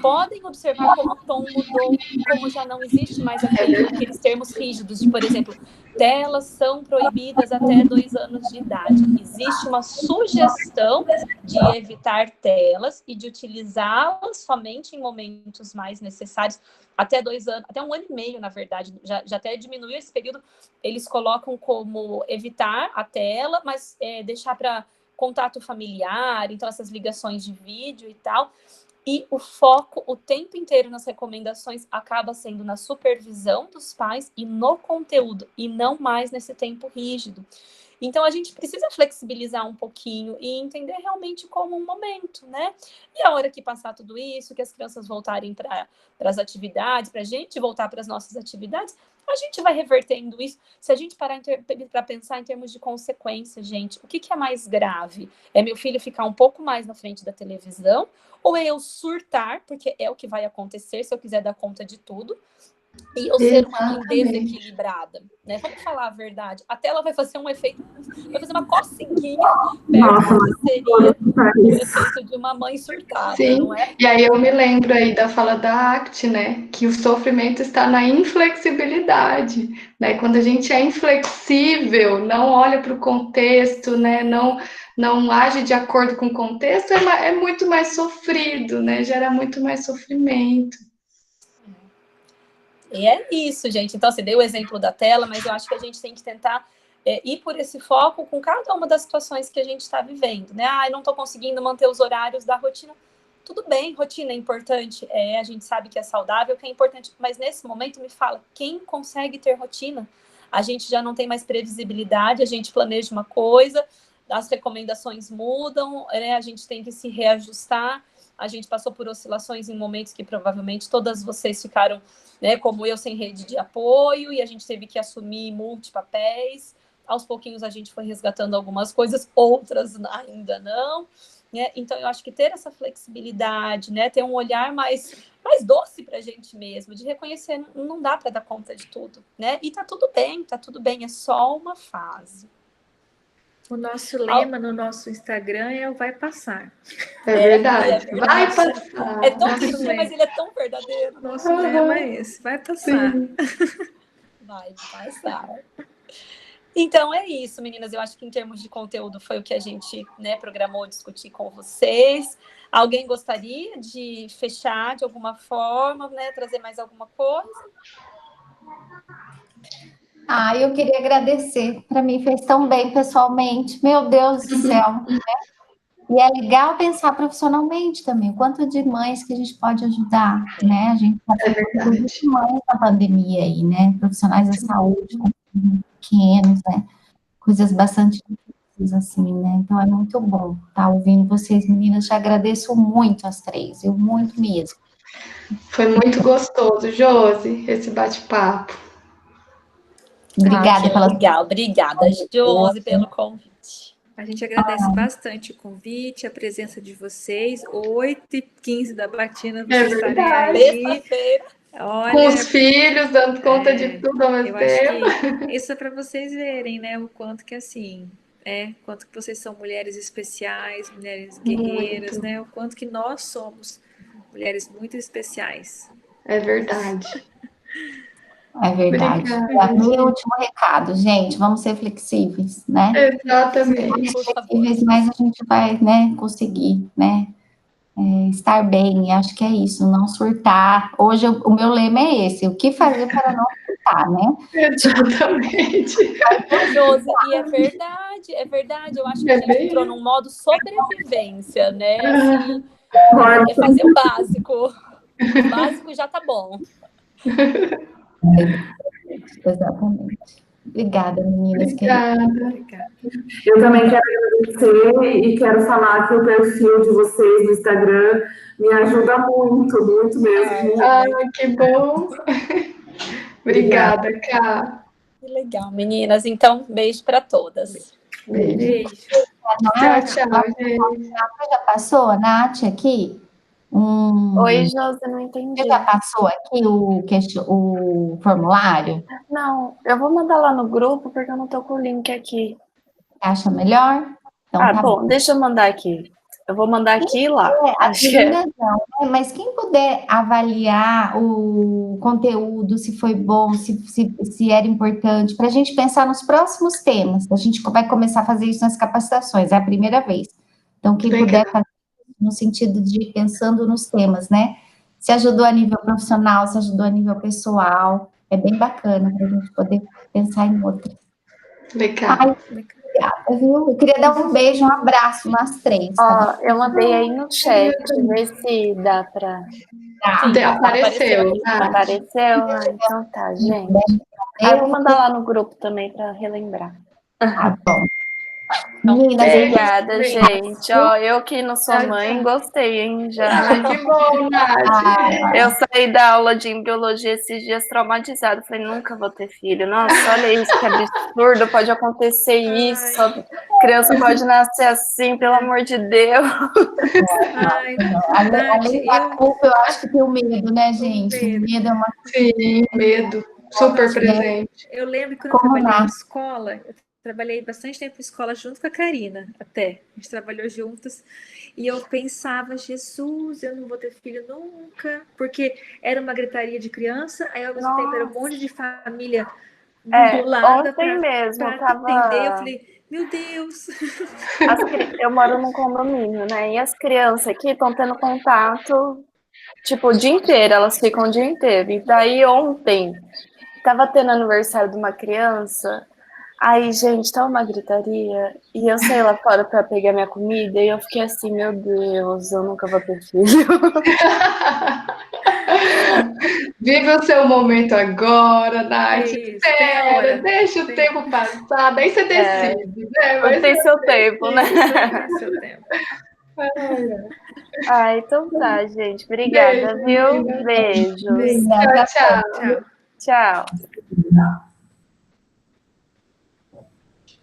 podem observar como o tom mudou, como já não existe mais aqueles termos rígidos de, por exemplo, telas são proibidas até 2 anos de idade. Existe uma sugestão de evitar telas e de utilizá-las somente em momentos mais necessários, até 2 anos, até 1 ano e meio, na verdade, já até diminuiu esse período. Eles colocam como evitar a tela, mas deixar para contato familiar, então essas ligações de vídeo e tal. E o foco, o tempo inteiro nas recomendações, acaba sendo na supervisão dos pais e no conteúdo, e não mais nesse tempo rígido. Então, a gente precisa flexibilizar um pouquinho e entender realmente como um momento, né? E a hora que passar tudo isso, que as crianças voltarem para as atividades, para a gente voltar para as nossas atividades, a gente vai revertendo isso. Se a gente parar para pensar em termos de consequência, gente, o que é mais grave? É meu filho ficar um pouco mais na frente da televisão ou é eu surtar, porque é o que vai acontecer se eu quiser dar conta de tudo, e eu ser uma mãe desequilibrada, né? Vamos falar a verdade. A tela vai fazer um efeito, vai fazer uma coceguinha perto do que seria o efeito de uma mãe surtada, sim, não é? E aí eu me lembro aí da fala da ACT, né? Que o sofrimento está na inflexibilidade, né? Quando a gente é inflexível, não olha para o contexto, né? Não age de acordo com o contexto, é muito mais sofrido, né? Gera muito mais sofrimento. E é isso, gente. Então, você deu o exemplo da tela, mas eu acho que a gente tem que tentar ir por esse foco com cada uma das situações que a gente está vivendo, né? Ah, eu não estou conseguindo manter os horários da rotina. Tudo bem, rotina é importante, a gente sabe que é saudável, que é importante, mas nesse momento me fala, quem consegue ter rotina? A gente já não tem mais previsibilidade, a gente planeja uma coisa, as recomendações mudam, né? A gente tem que se reajustar. A gente passou por oscilações em momentos que provavelmente todas vocês ficaram, né, como eu, sem rede de apoio, e a gente teve que assumir multipapéis. Aos pouquinhos a gente foi resgatando algumas coisas, outras ainda não. Né? Então, eu acho que ter essa flexibilidade, né, ter um olhar mais doce para a gente mesmo, de reconhecer, não dá para dar conta de tudo. Né? E tá tudo bem, é só uma fase. O nosso lema no nosso Instagram é o vai passar. É verdade. Vai passar. É tão clichê, mas ele é tão verdadeiro. Nosso lema é esse, vai passar. Vai passar. Então é isso, meninas. Eu acho que em termos de conteúdo foi o que a gente, né, programou discutir com vocês. Alguém gostaria de fechar de alguma forma, né, trazer mais alguma coisa? Eu queria agradecer. Para mim fez tão bem pessoalmente. Meu Deus do céu. Né? E é legal pensar profissionalmente também. O quanto de mães que a gente pode ajudar, né? A gente está falando de mães na pandemia aí, né? Profissionais da saúde, com pequenos, né? Coisas bastante difíceis, assim, né? Então é muito bom estar ouvindo vocês, meninas. Te agradeço muito as três, eu muito mesmo. Foi muito gostoso, Josi, esse bate-papo. Obrigada pela... Legal, obrigada, Josi, pelo convite. A gente agradece bastante o convite, a presença de vocês. 8h15 da matina, vocês estarem aí. Olha, com os filhos, dando conta de tudo ao mesmo tempo. Acho que isso é para vocês verem, né? O quanto que assim, quanto que vocês são mulheres especiais, mulheres guerreiras, muito. Né? O quanto que nós somos mulheres muito especiais. É verdade. É verdade. É meu último recado, gente. Vamos ser flexíveis, né? Exatamente. Flexíveis, mas a gente vai, né, conseguir, né? Estar bem, acho que é isso, não surtar. Hoje o meu lema é esse: o que fazer para não surtar, né? Exatamente. Josi, e é verdade. Eu acho que a gente entrou num modo sobrevivência, né? Assim, é fazer o básico. O básico já tá bom. Exatamente. Obrigada, meninas. Obrigada. Eu também quero agradecer e quero falar que o perfil de vocês no Instagram me ajuda muito, muito mesmo. Que bom. Obrigada, Ká. Que legal, meninas. Então, beijo para todas. Beijo. Nath, Tchau, gente. Já passou, a Nath, aqui? Oi, Josi, não entendi. Você já passou aqui o formulário? Não, eu vou mandar lá no grupo, porque eu não tô com o link aqui. Acha melhor? Então, tá bom, deixa eu mandar aqui. Eu vou mandar aqui e lá. Não, mas quem puder avaliar o conteúdo, se foi bom, se era importante, para a gente pensar nos próximos temas. A gente vai começar a fazer isso nas capacitações, é a primeira vez. Então, quem puder fazer no sentido de pensando nos temas, né? Se ajudou a nível profissional, se ajudou a nível pessoal, é bem bacana para a gente poder pensar em outras. Legal. Obrigada, viu? Eu queria dar um beijo, um abraço nas três. Tá? Eu mandei aí no chat, ver se dá para... Apareceu. Apareceu? Então tá, gente. Eu vou mandar lá no grupo também para relembrar. Tá bom. Obrigada, gente. Eu que não sou mãe, gostei, hein? Já. Que bom, Nath. Eu saí da aula de embriologia esses dias traumatizada. Falei, nunca vou ter filho. Nossa, olha isso, que absurdo, pode acontecer isso. A criança pode nascer assim, pelo amor de Deus. Além da culpa, eu acho que tem o medo, né, gente? O medo é uma... Sim, medo. Super presente. Eu lembro que quando eu trabalhei na escola... Trabalhei bastante tempo em escola junto com a Karina, até. A gente trabalhou juntas. E eu pensava, Jesus, eu não vou ter filho nunca. Porque era uma gritaria de criança, aí ao mesmo tempo era um monte de família embolada para atender. Eu falei, meu Deus. Eu moro num condomínio, né? E as crianças aqui estão tendo contato, tipo, o dia inteiro. Elas ficam o dia inteiro. E daí ontem, tava tendo aniversário de uma criança... Aí, gente, tá uma gritaria, e eu saí lá fora pra pegar minha comida, e eu fiquei assim, meu Deus, eu nunca vou ter filho. Vive o seu momento agora, Nath. Espera, deixa o tempo passar, daí você decide, né? Tem seu tempo, né? Tem seu tempo. Então tá, gente. Obrigada, viu? Beijos. Tchau. Tchau.